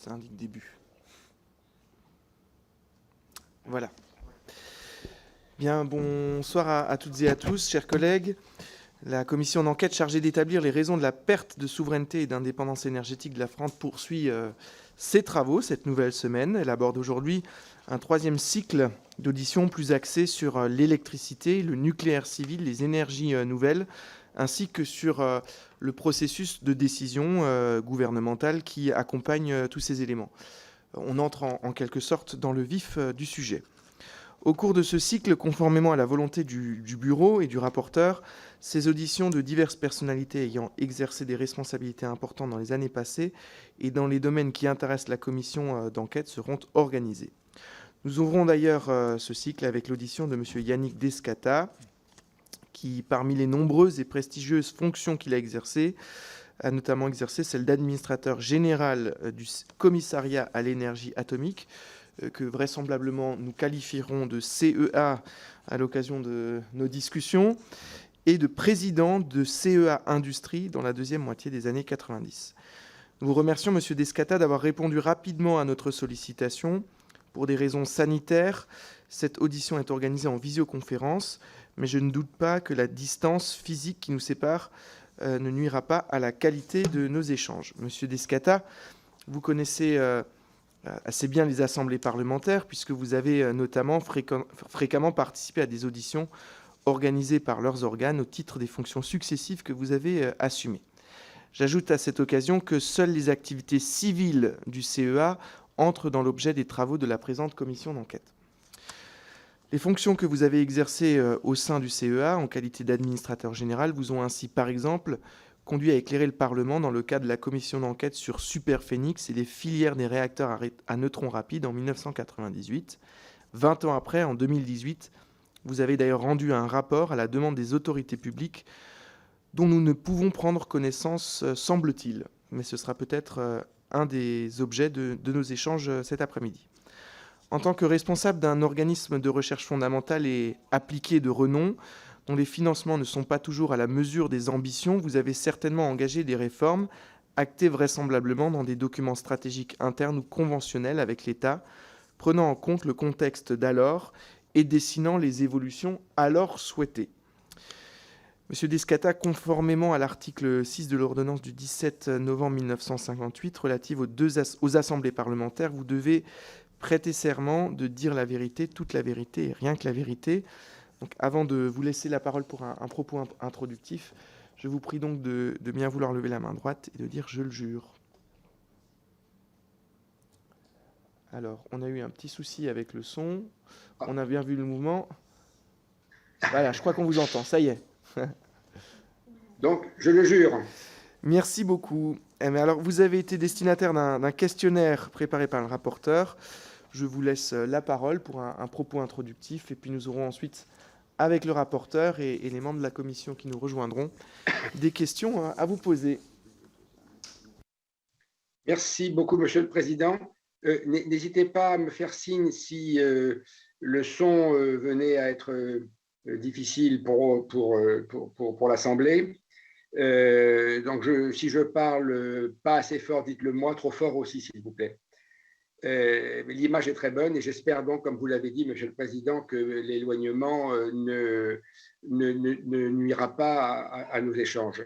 Ça indique début. Voilà. Bien, bonsoir à toutes et à tous, chers collègues. La commission d'enquête chargée d'établir les raisons de la perte de souveraineté et d'indépendance énergétique de la France poursuit ses travaux cette nouvelle semaine. Elle aborde aujourd'hui un troisième cycle d'auditions plus axé sur l'électricité, le nucléaire civil, les énergies nouvelles, ainsi que sur le processus de décision gouvernementale qui accompagne tous ces éléments. On entre en quelque sorte dans le vif du sujet. Au cours de ce cycle, conformément à la volonté du bureau et du rapporteur, ces auditions de diverses personnalités ayant exercé des responsabilités importantes dans les années passées et dans les domaines qui intéressent la commission d'enquête seront organisées. Nous ouvrons d'ailleurs ce cycle avec l'audition de M. Yannick Descata, qui, parmi les nombreuses et prestigieuses fonctions qu'il a exercées, a notamment exercé celle d'administrateur général du commissariat à l'énergie atomique, que vraisemblablement nous qualifierons de CEA à l'occasion de nos discussions, et de président de CEA Industrie dans la deuxième moitié des années 90. Nous vous remercions, M. Descata, d'avoir répondu rapidement à notre sollicitation. Pour des raisons sanitaires, cette audition est organisée en visioconférence, mais je ne doute pas que la distance physique qui nous sépare ne nuira pas à la qualité de nos échanges. Monsieur Descata, vous connaissez assez bien les assemblées parlementaires, puisque vous avez notamment fréquemment participé à des auditions organisées par leurs organes au titre des fonctions successives que vous avez assumées. J'ajoute à cette occasion que seules les activités civiles du CEA entrent dans l'objet des travaux de la présente commission d'enquête. Les fonctions que vous avez exercées au sein du CEA en qualité d'administrateur général vous ont ainsi, par exemple, conduit à éclairer le Parlement dans le cadre de la commission d'enquête sur Superphénix et les filières des réacteurs à neutrons rapides en 1998. 20 ans après, en 2018, vous avez d'ailleurs rendu un rapport à la demande des autorités publiques dont nous ne pouvons prendre connaissance, semble-t-il. Mais ce sera peut-être un des objets de nos échanges cet après-midi. En tant que responsable d'un organisme de recherche fondamentale et appliquée de renom, dont les financements ne sont pas toujours à la mesure des ambitions, vous avez certainement engagé des réformes actées vraisemblablement dans des documents stratégiques internes ou conventionnels avec l'État, prenant en compte le contexte d'alors et dessinant les évolutions alors souhaitées. Monsieur Descata, conformément à l'article 6 de l'ordonnance du 17 novembre 1958 relative aux assemblées parlementaires, vous devez prêter serment de dire la vérité, toute la vérité et rien que la vérité. Donc, avant de vous laisser la parole pour un propos introductif, je vous prie donc de bien vouloir lever la main droite et de dire « je le jure ». Alors, on a eu un petit souci avec le son. On a bien vu le mouvement. Voilà, je crois qu'on vous entend, ça y est. Donc, je le jure. Merci beaucoup. Alors, vous avez été destinataire d'un questionnaire préparé par le rapporteur. Je vous laisse la parole pour un propos introductif et puis nous aurons ensuite, avec le rapporteur et les membres de la commission qui nous rejoindront, des questions à vous poser. Merci beaucoup, Monsieur le Président. N'hésitez pas à me faire signe si le son venait à être difficile pour l'Assemblée. Donc, si je parle pas assez fort, dites-le moi, trop fort aussi, s'il vous plaît. L'image est très bonne et j'espère donc, comme vous l'avez dit, Monsieur le Président, que l'éloignement ne nuira pas à nos échanges.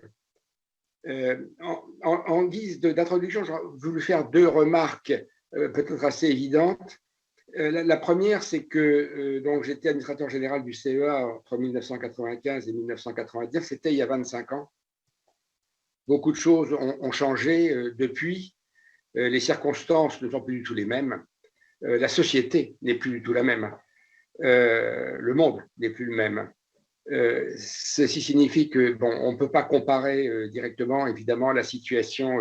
En guise d'introduction, j'aurais voulu faire deux remarques peut-être assez évidentes. La première, c'est que donc j'étais administrateur général du CEA entre 1995 et 1999, c'était il y a 25 ans. Beaucoup de choses ont changé depuis. Les circonstances ne sont plus du tout les mêmes. La société n'est plus du tout la même. Le monde n'est plus le même. Ceci signifie que, bon, on ne peut pas comparer directement, évidemment, la situation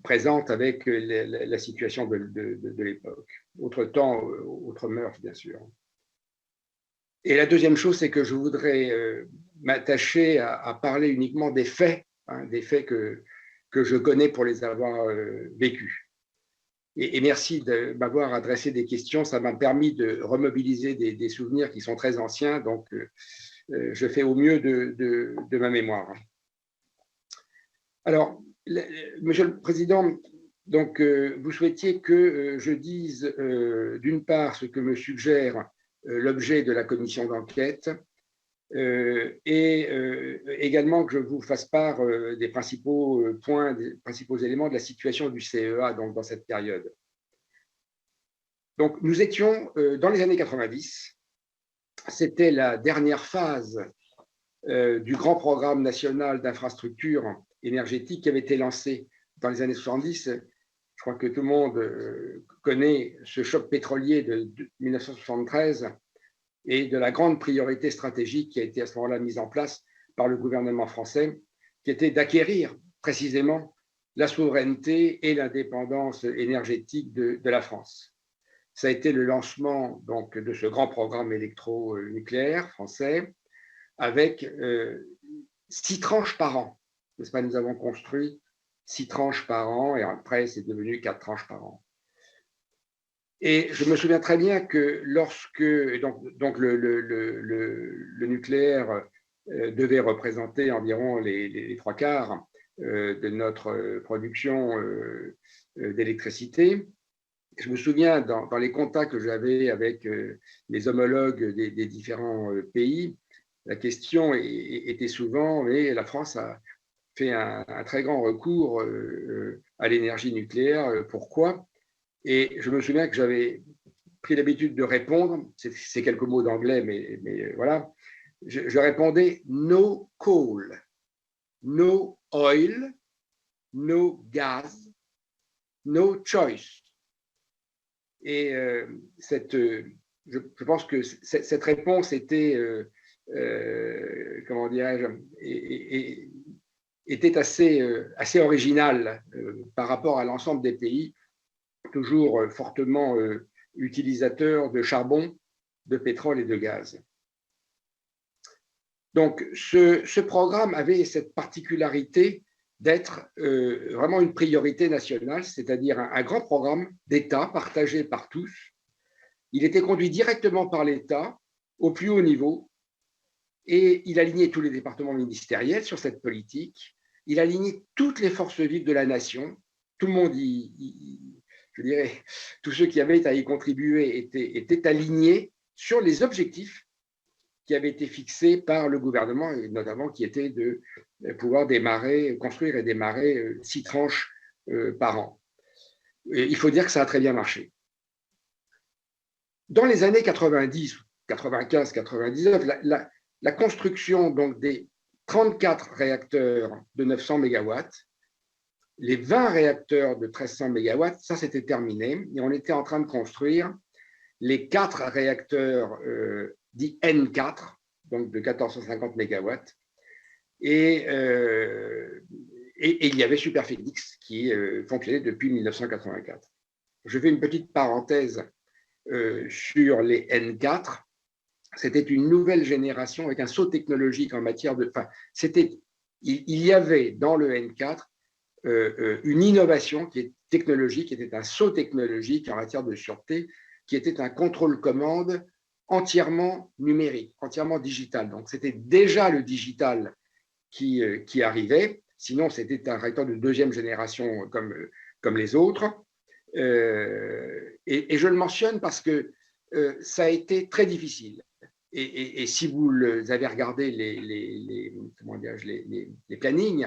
présente avec la situation de l'époque. Autre temps, autre mœurs, bien sûr. Et la deuxième chose, c'est que je voudrais m'attacher à parler uniquement des faits, des faits que je connais pour les avoir vécus. Et merci de m'avoir adressé des questions. Ça m'a permis de remobiliser des souvenirs qui sont très anciens. Donc, je fais au mieux de ma mémoire. Alors, Monsieur le Président, Donc, vous souhaitiez que je dise, d'une part, ce que me suggère l'objet de la commission d'enquête, et également que je vous fasse part des principaux points, des principaux éléments de la situation du CEA donc, dans cette période. Donc, nous étions dans les années 90. C'était la dernière phase du grand programme national d'infrastructures énergétiques qui avait été lancé dans les années 70. Je crois que tout le monde connaît ce choc pétrolier de 1973 et de la grande priorité stratégique qui a été à ce moment-là mise en place par le gouvernement français, qui était d'acquérir précisément la souveraineté et l'indépendance énergétique de la France. Ça a été le lancement donc, de ce grand programme électronucléaire français avec 6 tranches par an. N'est-ce pas, nous avons construit 6 tranches par an et après, c'est devenu 4 tranches par an. Et je me souviens très bien que lorsque donc le nucléaire devait représenter environ les 3/4 de notre production d'électricité, je me souviens dans les contacts que j'avais avec les homologues des différents pays, la question était souvent, mais la France a fait un très grand recours à l'énergie nucléaire. Pourquoi ? Et je me souviens que j'avais pris l'habitude de répondre, c'est quelques mots d'anglais, mais voilà, je répondais « no coal, no oil, no gas, no choice ». Et je pense que cette réponse était, comment dirais-je, était assez originale par rapport à l'ensemble des pays, toujours fortement utilisateurs de charbon, de pétrole et de gaz. Donc, ce programme avait cette particularité d'être vraiment une priorité nationale, c'est-à-dire un grand programme d'État partagé par tous. Il était conduit directement par l'État au plus haut niveau et il alignait tous les départements ministériels sur cette politique. Il alignait toutes les forces vives de la nation. Tout le monde, je dirais, tous ceux qui avaient à y contribuer étaient alignés sur les objectifs qui avaient été fixés par le gouvernement, et notamment qui était de pouvoir construire et démarrer 6 tranches par an. Et il faut dire que ça a très bien marché. Dans les années 90, 95, 99, la construction donc, des 34 réacteurs de 900 MW, les 20 réacteurs de 1300 MW, ça c'était terminé, et on était en train de construire les 4 réacteurs dits N4, donc de 1450 MW, et il y avait Superphénix qui fonctionnait depuis 1984. Je fais une petite parenthèse sur les N4. C'était une nouvelle génération avec un saut technologique en matière de... Enfin, il y avait dans le N4 une innovation qui est technologique, qui était un saut technologique en matière de sûreté, qui était un contrôle-commande entièrement numérique, entièrement digital. Donc, c'était déjà le digital qui arrivait, sinon c'était un réacteur de 2e génération comme les autres. Et je le mentionne parce que ça a été très difficile. Et si vous avez regardé les plannings,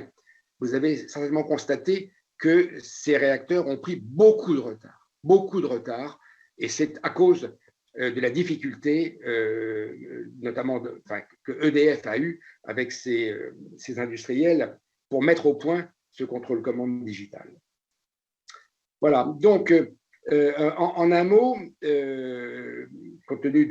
vous avez certainement constaté que ces réacteurs ont pris beaucoup de retard, et c'est à cause de la difficulté, notamment que EDF a eu avec ses industriels pour mettre au point ce contrôle-commande digital. Voilà, donc en un mot, compte tenu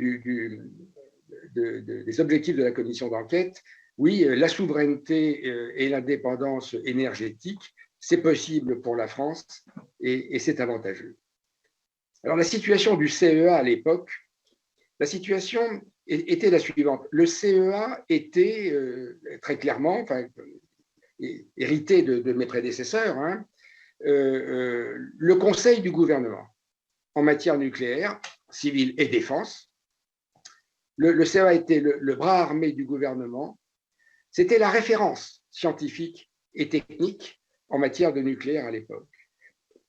des objectifs de la commission d'enquête, oui, la souveraineté et l'indépendance énergétique, c'est possible pour la France et c'est avantageux. Alors, la situation du CEA à l'époque, la situation était la suivante. Le CEA était très clairement, hérité de mes prédécesseurs, hein, le conseil du gouvernement en matière nucléaire, civile et défense. Le CEA était le bras armé du gouvernement. C'était la référence scientifique et technique en matière de nucléaire à l'époque.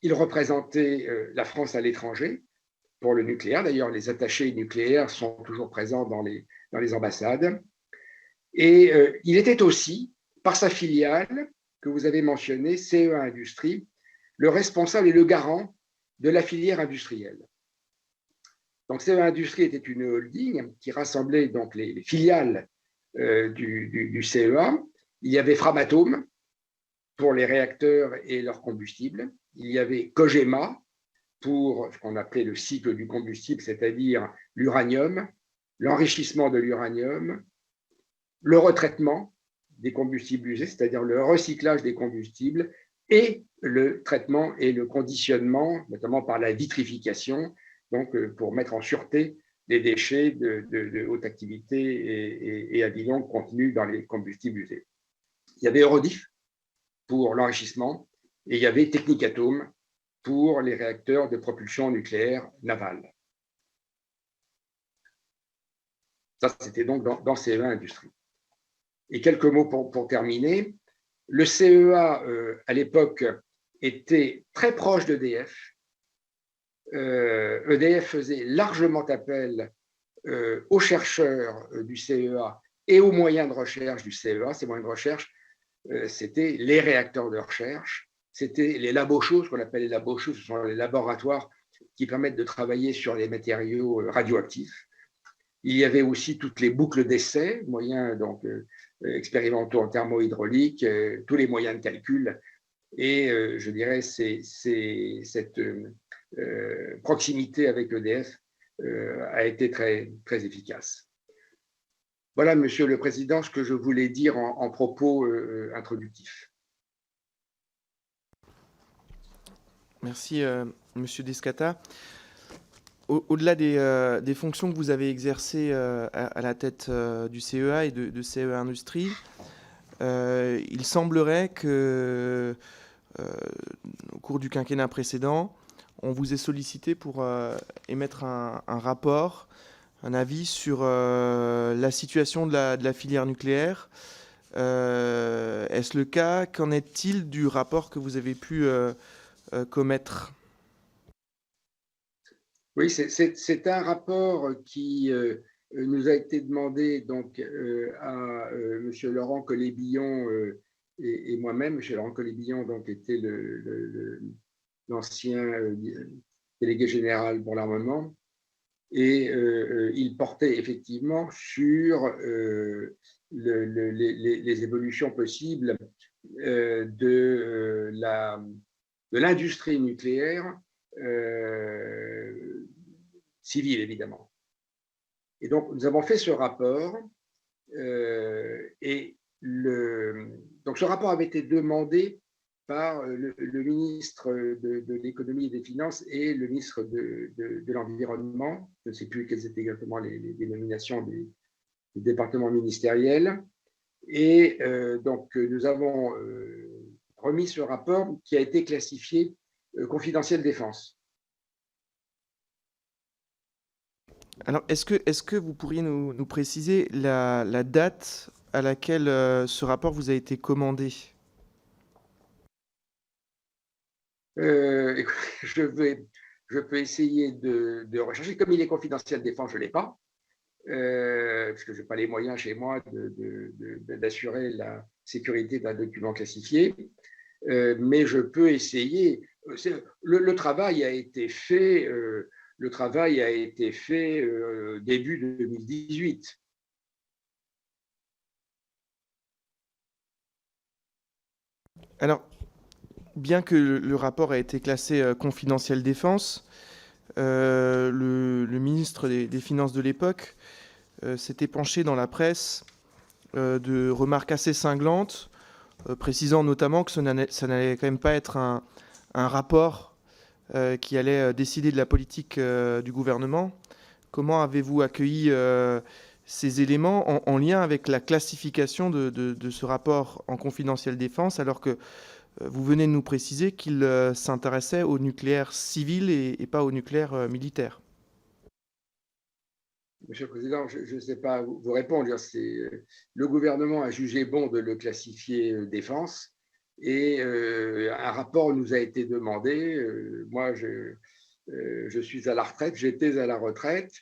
Il représentait la France à l'étranger pour le nucléaire. D'ailleurs, les attachés nucléaires sont toujours présents dans les ambassades. Et il était aussi, par sa filiale que vous avez mentionnée, CEA Industrie, le responsable et le garant de la filière industrielle. Donc CEA Industrie était une holding qui rassemblait donc les filiales du CEA. Il y avait Framatome pour les réacteurs et leurs combustibles. Il y avait Cogema pour ce qu'on appelait le cycle du combustible, c'est-à-dire l'uranium, l'enrichissement de l'uranium, le retraitement des combustibles usés, c'est-à-dire le recyclage des combustibles, et le traitement et le conditionnement, notamment par la vitrification, donc pour mettre en sûreté des déchets de haute activité et à vie longue contenus dans les combustibles usés. Il y avait Eurodif pour l'enrichissement et il y avait Technicatome pour les réacteurs de propulsion nucléaire navale. Ça, c'était donc dans CEA Industrie. Et quelques mots pour terminer. Le CEA, à l'époque, était très proche d'EDF. EDF faisait largement appel aux chercheurs du CEA et aux moyens de recherche du CEA. Ces moyens de recherche, c'était les réacteurs de recherche, c'était les labos chauds, ce qu'on appelle les labos chauds, ce sont les laboratoires qui permettent de travailler sur les matériaux radioactifs. Il y avait aussi toutes les boucles d'essai, moyens donc, expérimentaux en thermohydraulique, tous les moyens de calcul. Et je dirais cette proximité avec EDF a été très, très efficace. Voilà, Monsieur le Président, ce que je voulais dire en propos introductifs. Merci, Monsieur Descata. Au-delà des fonctions que vous avez exercées à la tête du CEA et de CEA Industrie, il semblerait que, au cours du quinquennat précédent, on vous ait sollicité pour émettre un rapport, un avis sur la situation de la filière nucléaire. Est-ce le cas? Qu'en est-il du rapport que vous avez pu commettre? Oui, c'est un rapport qui nous a été demandé donc, à M. Laurent Collet-Billon et moi-même. M. Laurent Collet-Billon donc, était l'ancien délégué général pour l'armement. Et il portait effectivement sur les évolutions possibles de l'industrie nucléaire civile, évidemment. Et donc, nous avons fait ce rapport donc ce rapport avait été demandé par le ministre de l'économie et des finances et le ministre de l'environnement. Je ne sais plus quelles étaient exactement les dénominations des départements ministériels. Et donc, nous avons remis ce rapport qui a été classifié confidentiel défense. Alors, est-ce que vous pourriez nous préciser la date à laquelle ce rapport vous a été commandé? Je peux essayer de rechercher. Comme il est confidentiel défense, je ne l'ai pas, parce que je n'ai pas les moyens chez moi d'assurer la sécurité d'un document classifié. Mais je peux essayer. Le travail a été fait. Le travail a été fait début 2018. Alors, bien que le rapport ait été classé confidentiel défense, le ministre des Finances de l'époque s'était penché dans la presse de remarques assez cinglantes, précisant notamment que ça n'allait quand même pas être un rapport qui allait décider de la politique du gouvernement. Comment avez-vous accueilli ces éléments en lien avec la classification de ce rapport en confidentiel défense, alors que vous venez de nous préciser qu'il s'intéressait au nucléaire civil et pas au nucléaire militaire? Monsieur le Président, je ne sais pas vous répondre. Le gouvernement a jugé bon de le classifier défense. Et un rapport nous a été demandé. Moi, je suis à la retraite, j'étais à la retraite,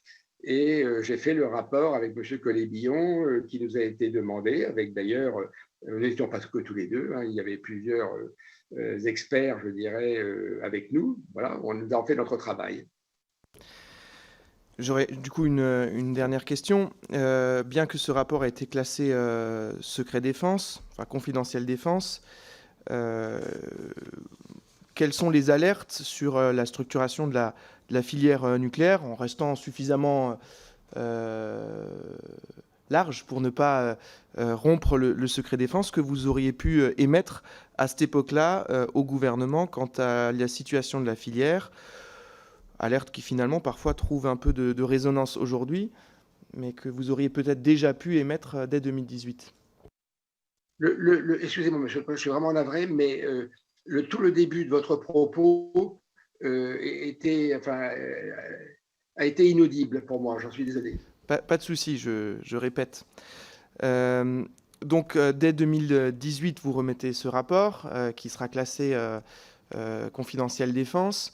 et j'ai fait le rapport avec M. Collet-Billon qui nous a été demandé, avec d'ailleurs, nous n'étions pas que tous les deux, hein, il y avait plusieurs experts, je dirais, avec nous. Voilà, on nous a fait notre travail. J'aurais du coup une dernière question. Bien que ce rapport ait été classé secret défense, enfin confidentiel défense, euh, quelles sont les alertes sur la structuration de la filière nucléaire en restant suffisamment large pour ne pas rompre le secret défense que vous auriez pu émettre à cette époque-là au gouvernement quant à la situation de la filière, alerte qui finalement parfois trouve un peu de résonance aujourd'hui, mais que vous auriez peut-être déjà pu émettre dès 2018. Excusez-moi, monsieur, je suis vraiment navré, mais tout le début de votre propos a été inaudible pour moi, j'en suis désolé. Pas de souci, je répète. Donc, dès 2018, vous remettez ce rapport qui sera classé confidentiel défense.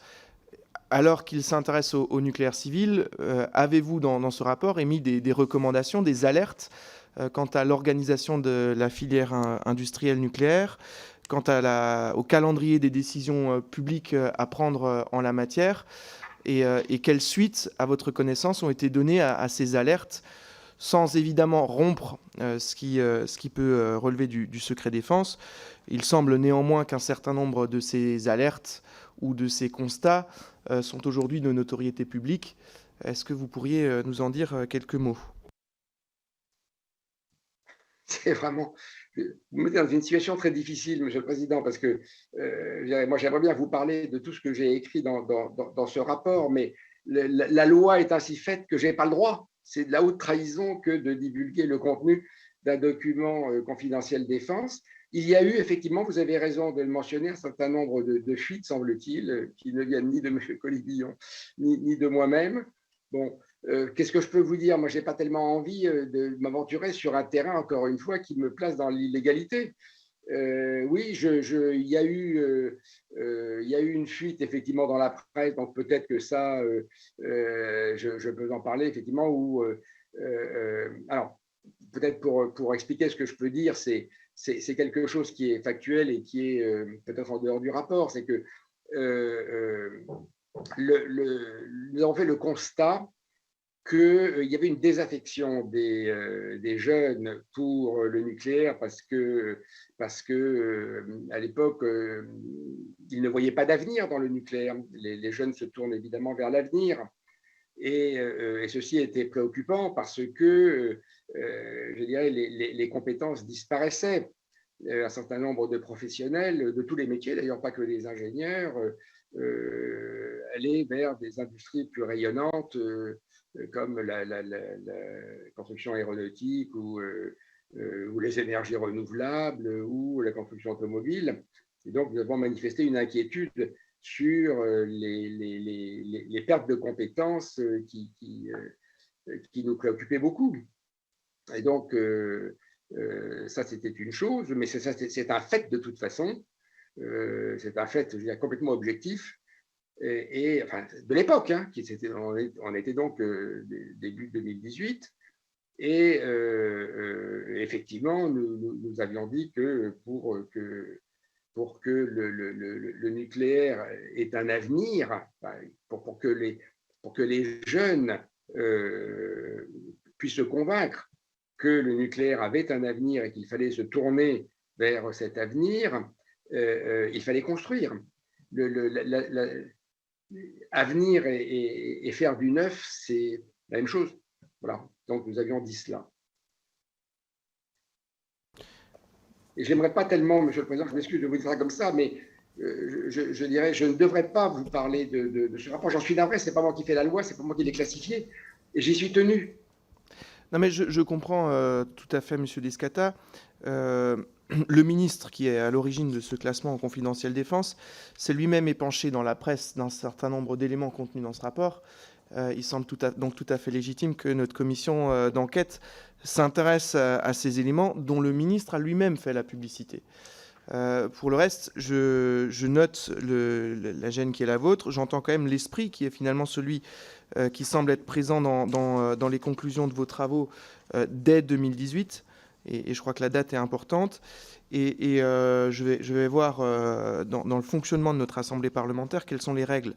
Alors qu'il s'intéresse au nucléaire civil, avez-vous dans ce rapport émis des recommandations, des alertes quant à l'organisation de la filière industrielle nucléaire, quant au calendrier des décisions publiques à prendre en la matière, et quelles suites, à votre connaissance, ont été données à ces alertes, sans évidemment rompre ce qui peut relever du secret défense. Il semble néanmoins qu'un certain nombre de ces alertes ou de ces constats sont aujourd'hui de notoriété publique. Est-ce que vous pourriez nous en dire quelques mots? C'est vraiment, vous me mettez dans une situation très difficile, Monsieur le Président, parce que moi, j'aimerais bien vous parler de tout ce que j'ai écrit dans ce rapport, mais la loi est ainsi faite que je n'ai pas le droit. C'est de la haute trahison que de divulguer le contenu d'un document confidentiel défense. Il y a eu, effectivement, vous avez raison de le mentionner, un certain nombre de fuites, semble-t-il, qui ne viennent ni de M. Collet-Billon, ni de moi-même. Bon, qu'est-ce que je peux vous dire? Moi, je n'ai pas tellement envie de m'aventurer sur un terrain, encore une fois, qui me place dans l'illégalité. Oui, il y a eu une fuite, effectivement, dans la presse, donc peut-être que ça, je peux en parler, effectivement, alors, peut-être pour expliquer ce que je peux dire, c'est quelque chose qui est factuel et qui est peut-être en dehors du rapport, c'est que nous avons fait le constat qu'il y avait une désaffection des jeunes pour le nucléaire parce que à l'époque, ils ne voyaient pas d'avenir dans le nucléaire. Les jeunes se tournent évidemment vers l'avenir. Et ceci était préoccupant parce que, je dirais, les compétences disparaissaient. Un certain nombre de professionnels, de tous les métiers, d'ailleurs pas que les ingénieurs, allaient vers des industries plus rayonnantes comme la construction aéronautique ou les énergies renouvelables ou la construction automobile. Et donc, nous avons manifesté une inquiétude sur les pertes de compétences qui nous préoccupaient beaucoup. Et donc, ça, c'était une chose, mais c'est un fait de toute façon. C'est un fait, je veux dire, complètement objectif. Enfin, de l'époque, hein, on était donc début 2018. Et effectivement, nous avions dit que pour que le nucléaire ait un avenir, pour que les jeunes puissent se convaincre que le nucléaire avait un avenir et qu'il fallait se tourner vers cet avenir, il fallait construire. Avenir et faire du neuf, c'est la même chose. Voilà. Donc, nous avions dit cela. Et j'aimerais pas tellement, Monsieur le Président, je m'excuse de vous dire ça comme ça, mais je dirais, je ne devrais pas vous parler de ce rapport. J'en suis navré, c'est pas moi qui fais la loi, c'est pas moi qui l'ai classifié, et j'y suis tenu. Non, mais je comprends tout à fait, Monsieur Descata. Le ministre qui est à l'origine de ce classement en confidentiel défense s'est lui-même épanché dans la presse d'un certain nombre d'éléments contenus dans ce rapport. Il semble donc tout à fait légitime que notre commission d'enquête s'intéresse à ces éléments dont le ministre a lui-même fait la publicité. Pour le reste, je note la gêne qui est la vôtre. J'entends quand même l'esprit qui est finalement celui qui semble être présent dans les conclusions de vos travaux dès 2018. Et je crois que la date est importante. Et je vais voir dans le fonctionnement de notre assemblée parlementaire quelles sont les règles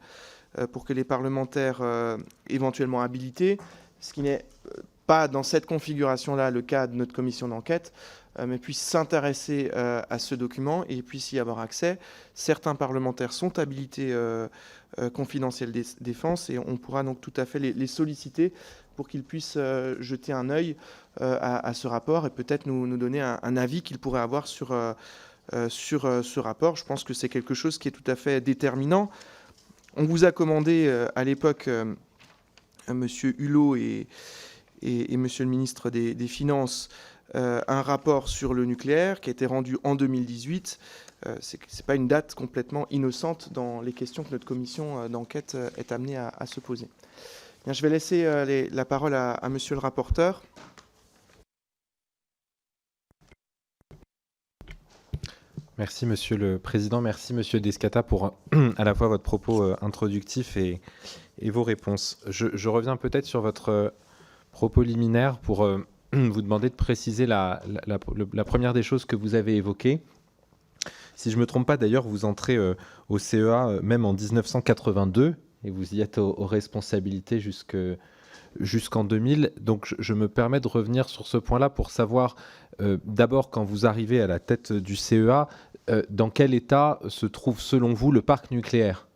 pour que les parlementaires éventuellement habilités, ce qui n'est pas dans cette configuration-là le cas de notre commission d'enquête, mais puissent s'intéresser à ce document et puissent y avoir accès. Certains parlementaires sont habilités confidentiels défense et on pourra donc tout à fait les solliciter pour qu'ils puissent jeter un œil à ce rapport et peut-être nous donner un avis qu'ils pourraient avoir sur ce rapport. Je pense que c'est quelque chose qui est tout à fait déterminant. On vous a commandé à l'époque, Monsieur Hulot et Monsieur le ministre des Finances, un rapport sur le nucléaire qui a été rendu en 2018. Ce n'est pas une date complètement innocente dans les questions que notre commission d'enquête est amenée à se poser. Bien, je vais laisser la parole à Monsieur le rapporteur. Merci Monsieur le Président, merci Monsieur Descata pour à la fois votre propos introductif et vos réponses. Je reviens peut-être sur votre propos liminaire pour vous demander de préciser la première des choses que vous avez évoquées. Si je ne me trompe pas, d'ailleurs, vous entrez au CEA même en 1982 et vous y êtes aux responsabilités jusqu'en 2000. Donc, je me permets de revenir sur ce point-là pour savoir, d'abord, quand vous arrivez à la tête du CEA, dans quel état se trouve, selon vous, le parc nucléaire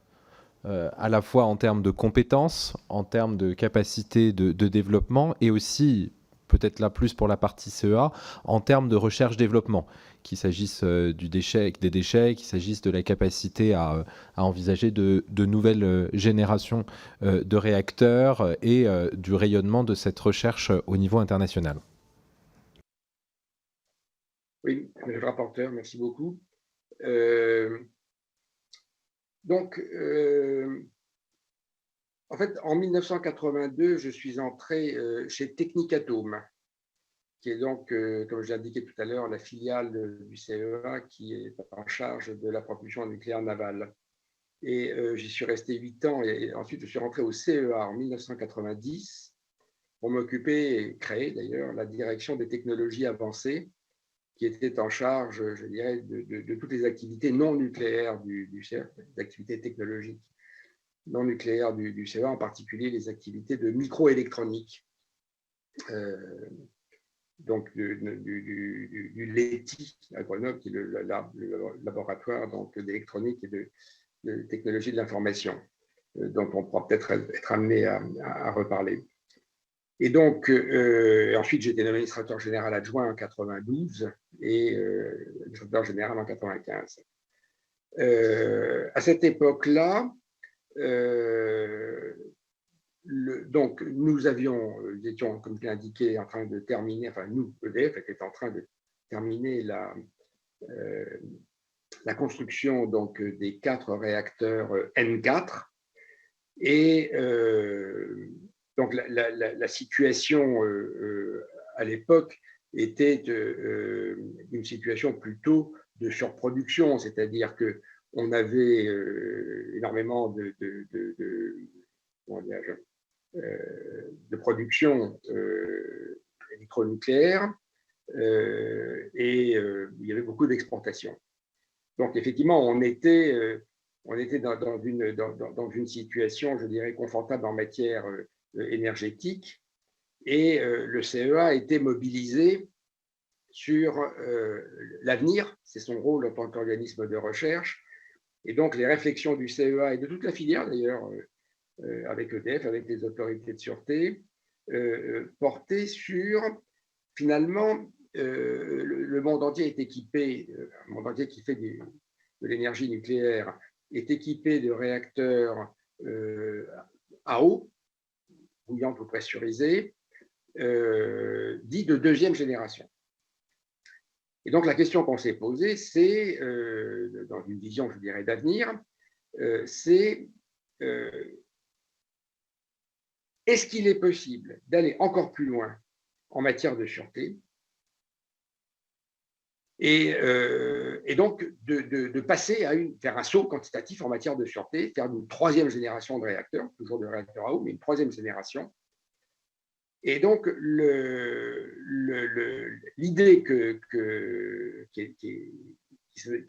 à la fois en termes de compétences, en termes de capacité de développement et aussi, peut-être là plus pour la partie CEA, en termes de recherche-développement, qu'il s'agisse des déchets, qu'il s'agisse de la capacité à envisager de nouvelles générations de réacteurs et du rayonnement de cette recherche au niveau international. Oui, le rapporteur, merci beaucoup. Donc, en fait, en 1982, je suis entré chez Technicatome, qui est donc, comme je l'ai indiqué tout à l'heure, la filiale du CEA qui est en charge de la propulsion nucléaire navale. Et j'y suis resté 8 ans et ensuite je suis rentré au CEA en 1990 pour m'occuper et créer d'ailleurs la direction des technologies avancées qui était en charge, je dirais, de toutes les activités non nucléaires du CEA, les activités technologiques non nucléaires du CEA, en particulier les activités de microélectronique. Donc du LETI à Grenoble, qui est le laboratoire d'électronique et de technologie de l'information, dont on pourra peut-être être amené à reparler. Et donc, ensuite, j'ai été nommé administrateur général adjoint en 92 et administrateur général en 95. À cette époque-là, donc, nous étions, comme je l'ai indiqué, en train de terminer, enfin, nous, EDF, était en train de terminer la construction donc, des 4 réacteurs N4. Et donc, la situation à l'époque était une situation plutôt de surproduction, c'est-à-dire qu'on avait énormément de production électronucléaire et il y avait beaucoup d'exportations. Donc, effectivement, on était dans une situation, je dirais, confortable en matière énergétique et le CEA a été mobilisé sur l'avenir, c'est son rôle en tant qu'organisme de recherche, et donc les réflexions du CEA et de toute la filière d'ailleurs, avec EDF, avec les autorités de sûreté, portaient sur, finalement, le monde entier est équipé, le monde entier qui fait de l'énergie nucléaire est équipé de réacteurs à eau, bouillante ou pressurisée, dits de deuxième génération. Et donc la question qu'on s'est posée, c'est, dans une vision, je dirais, d'avenir, c'est est-ce qu'il est possible d'aller encore plus loin en matière de sûreté Et donc de passer faire un saut quantitatif en matière de sûreté, faire une troisième génération de réacteurs, toujours de réacteurs à eau, mais une troisième génération. Et donc l'idée qui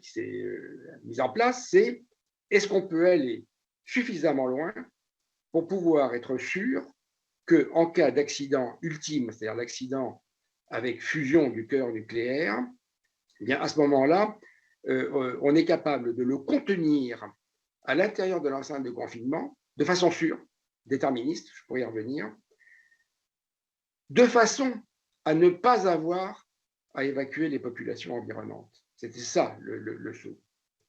s'est mise en place, c'est est-ce qu'on peut aller suffisamment loin pour pouvoir être sûr qu'en cas d'accident ultime, c'est-à-dire l'accident avec fusion du cœur nucléaire, eh bien, à ce moment-là, on est capable de le contenir à l'intérieur de l'enceinte de confinement, de façon sûre, déterministe, je pourrais y revenir, de façon à ne pas avoir à évacuer les populations environnantes. C'était ça le saut.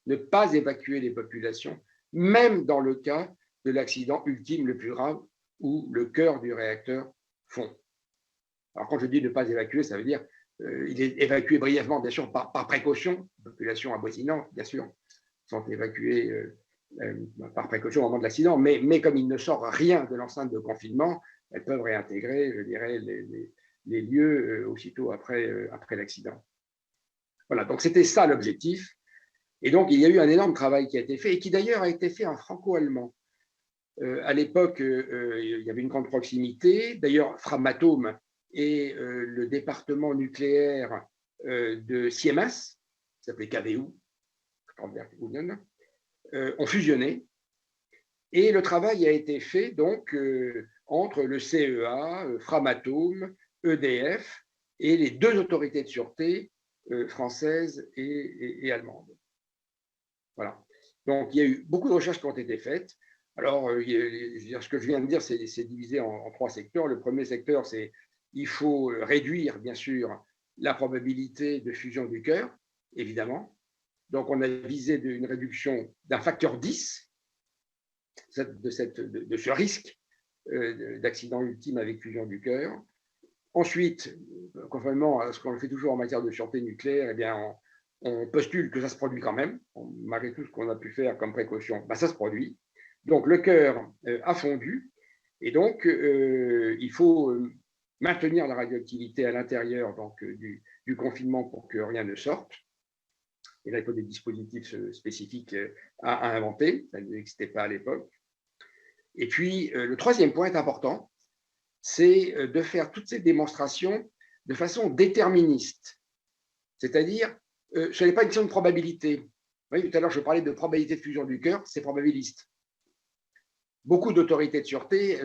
Ne pas évacuer les populations, même dans le cas de l'accident ultime le plus grave où le cœur du réacteur fond. Alors, quand je dis ne pas évacuer, ça veut dire il est évacué brièvement, bien sûr, par précaution. Les populations avoisinantes, bien sûr, sont évacuées par précaution au moment de l'accident, mais comme il ne sort rien de l'enceinte de confinement, elles peuvent réintégrer, je dirais, les lieux aussitôt après l'accident. Voilà, donc c'était ça l'objectif. Et donc, il y a eu un énorme travail qui a été fait, et qui d'ailleurs a été fait en franco-allemand. À l'époque, il y avait une grande proximité. D'ailleurs, Framatome et le département nucléaire de Siemens, qui s'appelait KVU, ont fusionné. Et le travail a été fait donc entre le CEA, Framatome, EDF et les deux autorités de sûreté françaises et allemandes. Voilà. Donc, il y a eu beaucoup de recherches qui ont été faites. Alors, ce que je viens de dire, c'est divisé en trois secteurs. Le premier secteur, c'est il faut réduire, bien sûr, la probabilité de fusion du cœur, évidemment. Donc, on a visé une réduction d'un facteur 10 de ce risque d'accident ultime avec fusion du cœur. Ensuite, conformément à ce qu'on fait toujours en matière de sûreté nucléaire, eh bien, on postule que ça se produit quand même, malgré tout ce qu'on a pu faire comme précaution, ça se produit. Donc, le cœur a fondu, et donc, il faut maintenir la radioactivité à l'intérieur du confinement pour que rien ne sorte. Et là, il faut des dispositifs spécifiques à inventer, ça n'existait pas à l'époque. Et puis, le troisième point est important, c'est de faire toutes ces démonstrations de façon déterministe. C'est-à-dire, ce n'est pas une question de probabilité. Vous voyez, tout à l'heure, je parlais de probabilité de fusion du cœur, c'est probabiliste. Beaucoup d'autorités de sûreté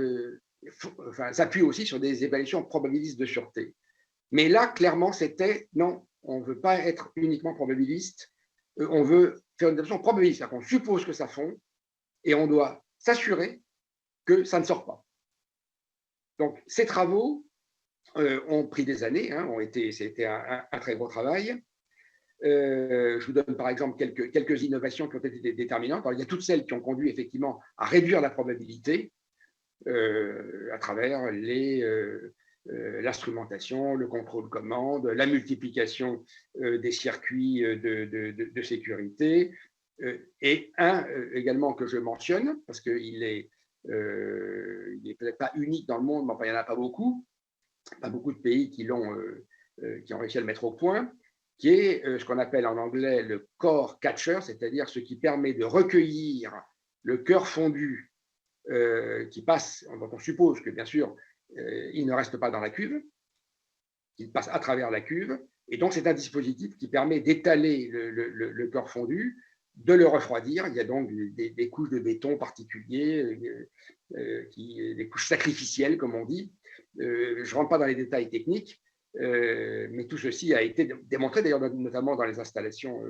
s'appuient aussi sur des évaluations probabilistes de sûreté. Mais là, clairement, c'était non, on ne veut pas être uniquement probabiliste, on veut faire une évaluation probabiliste, c'est-à-dire qu'on suppose que ça fond et on doit s'assurer que ça ne sort pas. Donc, ces travaux ont pris des années, c'était un très gros travail. Je vous donne par exemple quelques innovations qui ont été déterminantes. Alors, il y a toutes celles qui ont conduit effectivement à réduire la probabilité à travers l'instrumentation, le contrôle-commande, la multiplication des circuits de sécurité. Et également que je mentionne, parce qu'il est peut-être pas unique dans le monde, mais enfin, il n'y en a pas beaucoup de pays qui ont réussi à le mettre au point, qui est ce qu'on appelle en anglais le core catcher, c'est-à-dire ce qui permet de recueillir le cœur fondu qui passe, dont on suppose que bien sûr il ne reste pas dans la cuve, il passe à travers la cuve, et donc c'est un dispositif qui permet d'étaler le cœur fondu, de le refroidir. Il y a donc des couches de béton particuliers, des couches sacrificielles comme on dit. Je ne rentre pas dans les détails techniques, mais tout ceci a été démontré d'ailleurs notamment dans les installations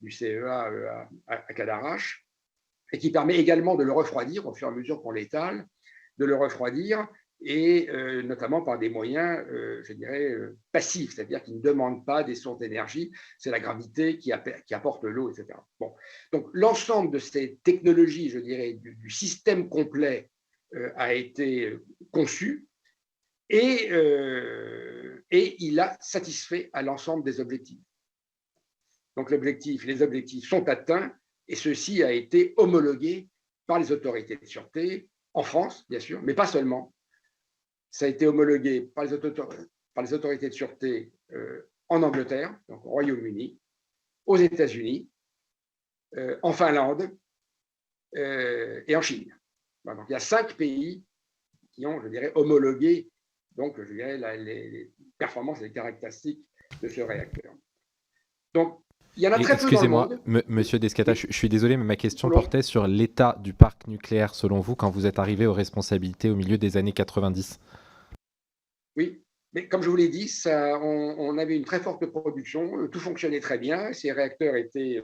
du CEA à Cadarache, et qui permet également de le refroidir au fur et à mesure qu'on l'étale, de le refroidir, et notamment par des moyens, je dirais, passifs, c'est-à-dire qui ne demandent pas des sources d'énergie, c'est la gravité qui apporte l'eau, etc. Bon. Donc l'ensemble de ces technologies, je dirais, du système complet a été conçu, et il a satisfait à l'ensemble des objectifs. Donc les objectifs sont atteints, et ceci a été homologué par les autorités de sûreté, en France, bien sûr, mais pas seulement. Ça a été homologué par les autorités de sûreté en Angleterre, donc au Royaume-Uni, aux États-Unis, en Finlande et en Chine. Voilà, donc il y a 5 pays qui ont, je dirais, homologué donc, je dirais, les performances et les caractéristiques de ce réacteur. Donc, il y en a très peu dans le monde. Excusez-moi, monsieur Descata, je suis désolé, mais ma question portait sur l'état du parc nucléaire, selon vous, quand vous êtes arrivé aux responsabilités au milieu des années 90. Oui, mais comme je vous l'ai dit, on avait une très forte production, tout fonctionnait très bien, ces réacteurs étaient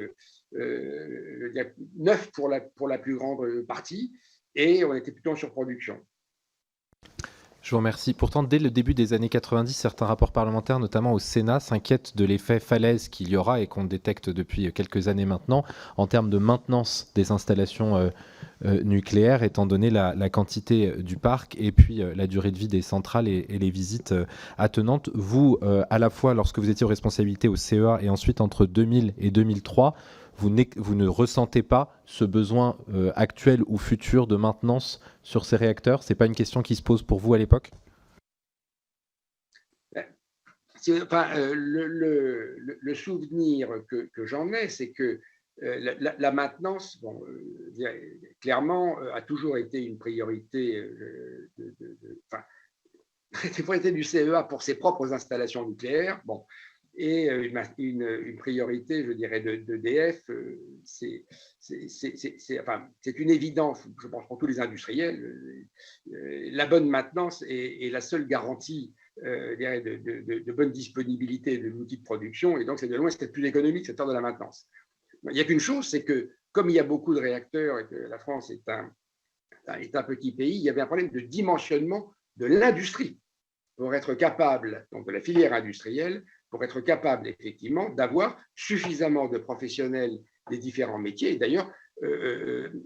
neufs pour la plus grande partie, et on était plutôt en surproduction. Je vous remercie. Pourtant, dès le début des années 90, certains rapports parlementaires, notamment au Sénat, s'inquiètent de l'effet falaise qu'il y aura et qu'on détecte depuis quelques années maintenant en termes de maintenance des installations nucléaires, étant donné la quantité du parc et puis la durée de vie des centrales et les visites attenantes. Vous, à la fois lorsque vous étiez aux responsabilités au CEA et ensuite entre 2000 et 2003, vous ne ressentez pas ce besoin actuel ou futur de maintenance sur ces réacteurs? Ce n'est pas une question qui se pose pour vous à l'époque? Le souvenir que j'en ai, c'est que la maintenance, clairement, a toujours été une priorité, une priorité du CEA pour ses propres installations nucléaires. Bon, et une priorité, je dirais, d'EDF, c'est une évidence, je pense, pour tous les industriels. La bonne maintenance est la seule garantie de bonne disponibilité de l'outil de production, et donc c'est de loin ce qui est le plus économique, c'est de la maintenance. Il n'y a qu'une chose, c'est que comme il y a beaucoup de réacteurs et que la France est un petit pays, il y avait un problème de dimensionnement de l'industrie pour être capable, donc de la filière industrielle, pour être capable effectivement d'avoir suffisamment de professionnels des différents métiers. Et d'ailleurs,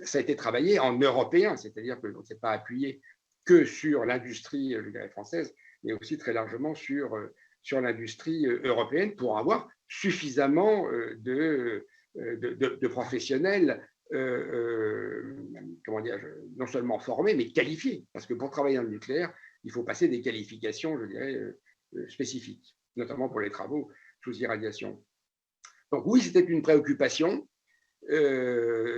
ça a été travaillé en européen, c'est-à-dire que on ne s'est pas appuyé que sur l'industrie, je dirais, française, mais aussi très largement sur l'industrie européenne pour avoir suffisamment de professionnels, comment dire, non seulement formés, mais qualifiés. Parce que pour travailler dans le nucléaire, il faut passer des qualifications, je dirais, spécifiques, notamment pour les travaux sous irradiation. Donc oui, c'était une préoccupation.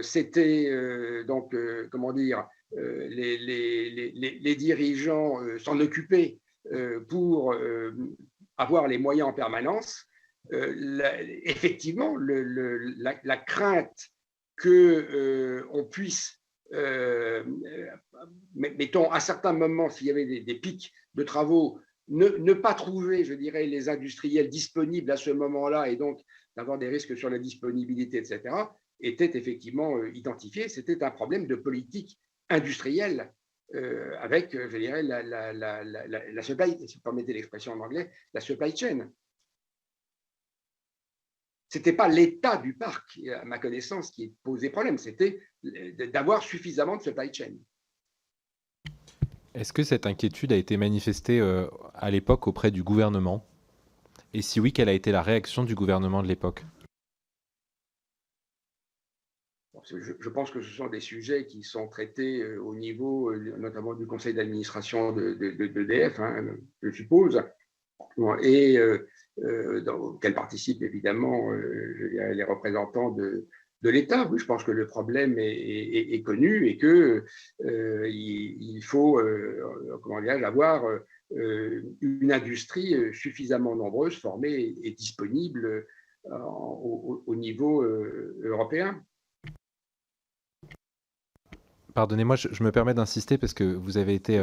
C'était donc, comment dire, les dirigeants s'en occupaient pour avoir les moyens en permanence. Effectivement, la crainte qu'on puisse, mettons, à certains moments, s'il y avait des pics de travaux, ne pas trouver, je dirais, les industriels disponibles à ce moment-là et donc d'avoir des risques sur la disponibilité, etc., était effectivement identifié. C'était un problème de politique industrielle avec, je dirais, la supply, si vous permettez l'expression en anglais, la supply chain. Ce n'était pas l'état du parc, à ma connaissance, qui posait problème, c'était d'avoir suffisamment de supply chain. Est-ce que cette inquiétude a été manifestée à l'époque auprès du gouvernement? Et si oui, quelle a été la réaction du gouvernement de l'époque? Je pense que ce sont des sujets qui sont traités au niveau, notamment du conseil d'administration d'EDF, je suppose, et auquel participent évidemment les représentants de l'État. Oui, je pense que le problème est connu et qu'il faut comment dirais-je, avoir une industrie suffisamment nombreuse, formée et disponible au niveau européen. Pardonnez-moi, je me permets d'insister parce que vous avez été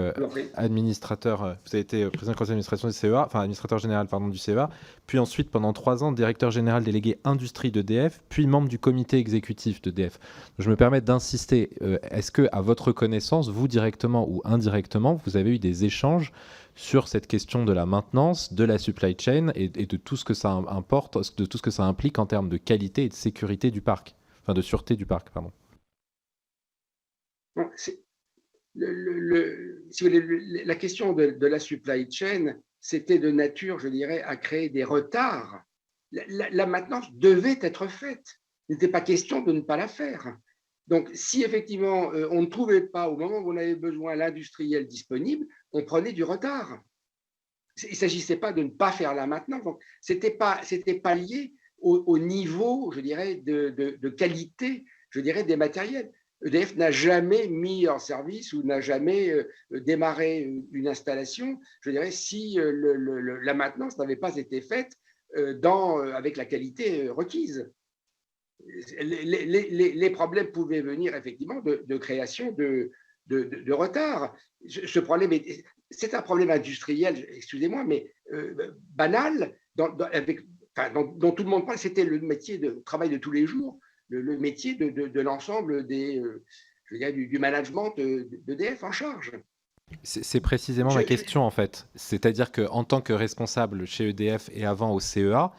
administrateur, vous avez été président du conseil d'administration du CEA, enfin administrateur général du CEA, puis ensuite pendant 3 ans directeur général délégué industrie d'EDF, puis membre du comité exécutif d'EDF. Je me permets d'insister. Est-ce que, à votre connaissance, vous directement ou indirectement, vous avez eu des échanges sur cette question de la maintenance, de la supply chain et de tout ce que ça importe, de tout ce que ça implique en termes de qualité et de sécurité du parc, enfin de sûreté du parc, pardon. La question de la supply chain, c'était de nature, je dirais, à créer des retards. La maintenance devait être faite. Il n'était pas question de ne pas la faire. Donc, si effectivement on ne trouvait pas, au moment où on avait besoin, l'industriel disponible, on prenait du retard. il ne s'agissait pas de ne pas faire la maintenance. Donc, c'était pas lié au niveau, je dirais, de qualité, je dirais, des matériels. EDF n'a jamais mis en service ou n'a jamais démarré une installation, je dirais, si la maintenance n'avait pas été faite avec la qualité requise. Les problèmes pouvaient venir effectivement de création de retard. Ce problème, c'est un problème industriel, excusez-moi, mais banal, dont tout le monde parle. C'était le métier de travail de tous les jours, le métier de l'ensemble du management d'EDF en charge. C'est précisément ma question, en fait. C'est-à-dire qu'en tant que responsable chez EDF et avant au CEA,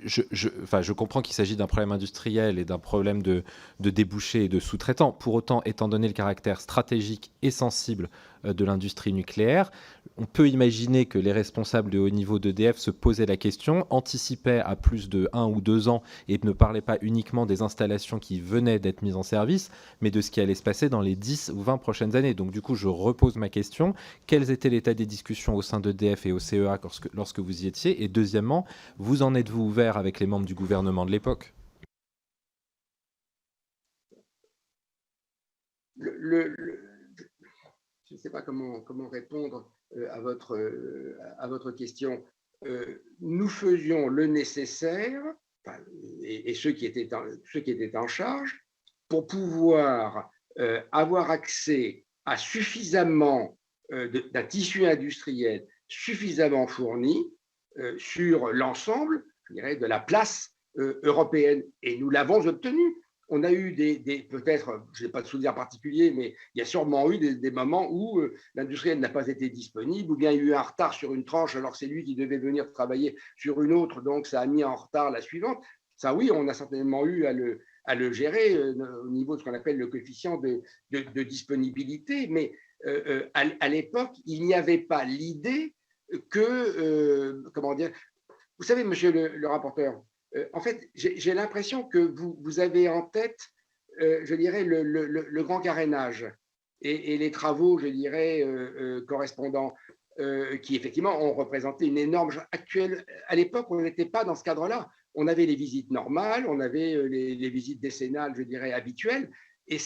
je comprends qu'il s'agit d'un problème industriel et d'un problème de débouchés et de sous-traitants. Pour autant, étant donné le caractère stratégique et sensible de l'industrie nucléaire, on peut imaginer que les responsables de haut niveau d'EDF se posaient la question, anticipaient à plus de 1 ou 2 ans et ne parlaient pas uniquement des installations qui venaient d'être mises en service, mais de ce qui allait se passer dans les 10 ou 20 prochaines années. Donc du coup, je repose ma question. Quels étaient l'état des discussions au sein d'EDF et au CEA lorsque vous y étiez? Et deuxièmement, vous en êtes-vous ouvert avec les membres du gouvernement de l'époque? Je ne sais pas comment répondre à votre question. Nous faisions le nécessaire, et ceux qui étaient en charge, pour pouvoir avoir accès à suffisamment d'un tissu industriel suffisamment fourni sur l'ensemble, je dirais, de la place européenne. Et nous l'avons obtenu. On a eu peut-être, je n'ai pas de souvenir particulier, mais il y a sûrement eu des moments où l'industriel n'a pas été disponible, ou bien il y a eu un retard sur une tranche, alors c'est lui qui devait venir travailler sur une autre, donc ça a mis en retard la suivante. Ça, oui, on a certainement eu à le gérer au niveau de ce qu'on appelle le coefficient de disponibilité, mais à l'époque, il n'y avait pas l'idée que, comment dire, vous savez, monsieur le rapporteur, en fait, j'ai l'impression que vous avez en tête, je dirais, le grand carénage et les travaux, je dirais, correspondants, qui effectivement ont représenté une énorme actuelle. À l'époque, on n'était pas dans ce cadre-là. On avait les visites normales, on avait les visites décennales, je dirais, habituelles, et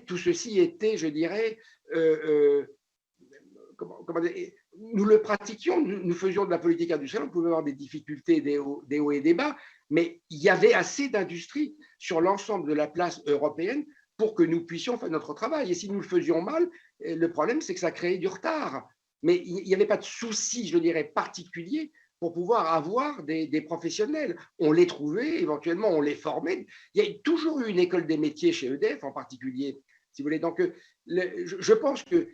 tout ceci était, je dirais, comment dire, nous le pratiquions, nous faisions de la politique industrielle, on pouvait avoir des difficultés, des hauts et des bas, mais il y avait assez d'industrie sur l'ensemble de la place européenne pour que nous puissions faire notre travail. Et si nous le faisions mal, le problème, c'est que ça créait du retard. Mais il n'y avait pas de souci, je dirais, particulier pour pouvoir avoir des professionnels. On les trouvait, éventuellement, on les formait. Il y a toujours eu une école des métiers chez EDF en particulier, si vous voulez. Donc, je pense que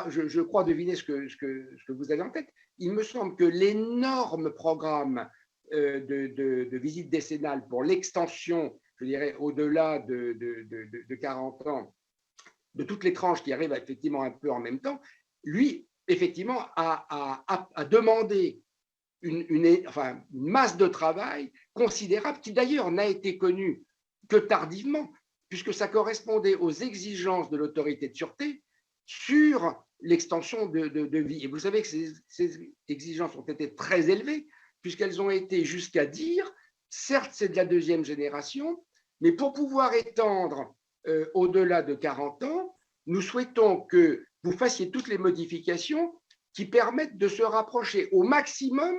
je crois deviner ce que vous avez en tête. Il me semble que l'énorme programme de visite décennale pour l'extension, je dirais, au-delà de 40 ans, de toutes les tranches qui arrivent effectivement un peu en même temps, lui, effectivement, a demandé une masse de travail considérable, qui d'ailleurs n'a été connue que tardivement, puisque ça correspondait aux exigences de l'autorité de sûreté sur l'extension de vie. Et vous savez que ces exigences ont été très élevées, puisqu'elles ont été jusqu'à dire, certes, c'est de la deuxième génération, mais pour pouvoir étendre au-delà de 40 ans, nous souhaitons que vous fassiez toutes les modifications qui permettent de se rapprocher au maximum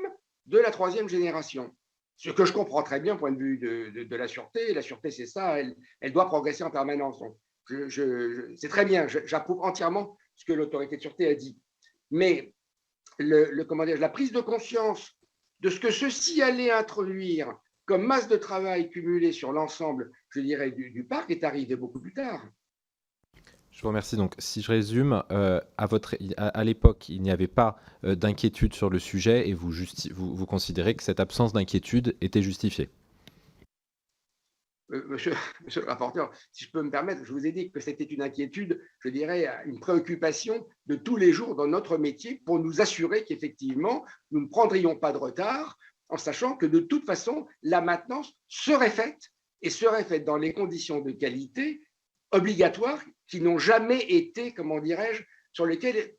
de la troisième génération. Ce que je comprends très bien au point de vue de la sûreté. La sûreté, c'est ça, elle doit progresser en permanence. Donc, c'est très bien, j'approuve entièrement ce que l'autorité de sûreté a dit. Mais la prise de conscience de ce que ceci allait introduire comme masse de travail cumulée sur l'ensemble, je dirais, du parc est arrivée beaucoup plus tard. Je vous remercie. Donc, si je résume, à l'époque, il n'y avait pas d'inquiétude sur le sujet et vous considérez que cette absence d'inquiétude était justifiée. Monsieur le rapporteur, si je peux me permettre, je vous ai dit que c'était une inquiétude, je dirais, une préoccupation de tous les jours dans notre métier pour nous assurer qu'effectivement, nous ne prendrions pas de retard en sachant que de toute façon, la maintenance serait faite et serait faite dans les conditions de qualité obligatoires qui n'ont jamais été, comment dirais-je, sur lesquelles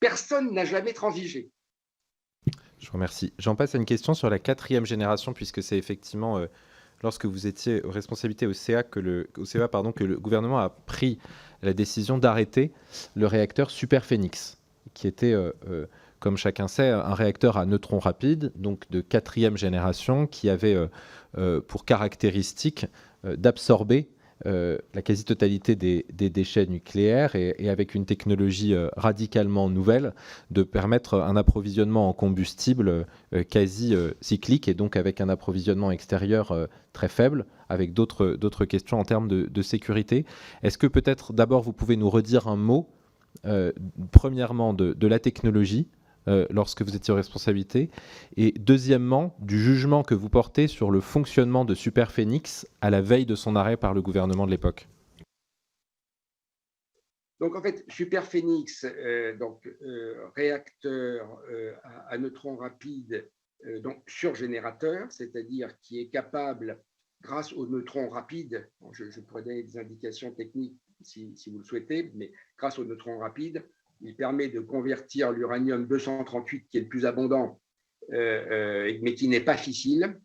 personne n'a jamais transigé. Je vous remercie. J'en passe à une question sur la 4e génération, puisque c'est effectivement lorsque vous étiez aux responsabilités au CEA que le gouvernement a pris la décision d'arrêter le réacteur Superphénix, qui était, comme chacun sait, un réacteur à neutrons rapides, donc de 4e génération, qui avait pour caractéristique d'absorber la quasi-totalité des déchets nucléaires et avec une technologie radicalement nouvelle, de permettre un approvisionnement en combustible quasi cyclique et donc avec un approvisionnement extérieur très faible, avec d'autres questions en termes de sécurité. Est-ce que peut-être d'abord vous pouvez nous redire un mot, premièrement de la technologie, lorsque vous étiez aux responsabilités, et deuxièmement, du jugement que vous portez sur le fonctionnement de Superphénix à la veille de son arrêt par le gouvernement de l'époque? Donc en fait, Superphénix, réacteur à neutrons rapides, donc surgénérateur, c'est-à-dire qui est capable, grâce aux neutrons rapides, je pourrais donner des indications techniques si vous le souhaitez, mais grâce aux neutrons rapides, il permet de convertir l'uranium 238, qui est le plus abondant, mais qui n'est pas fissile,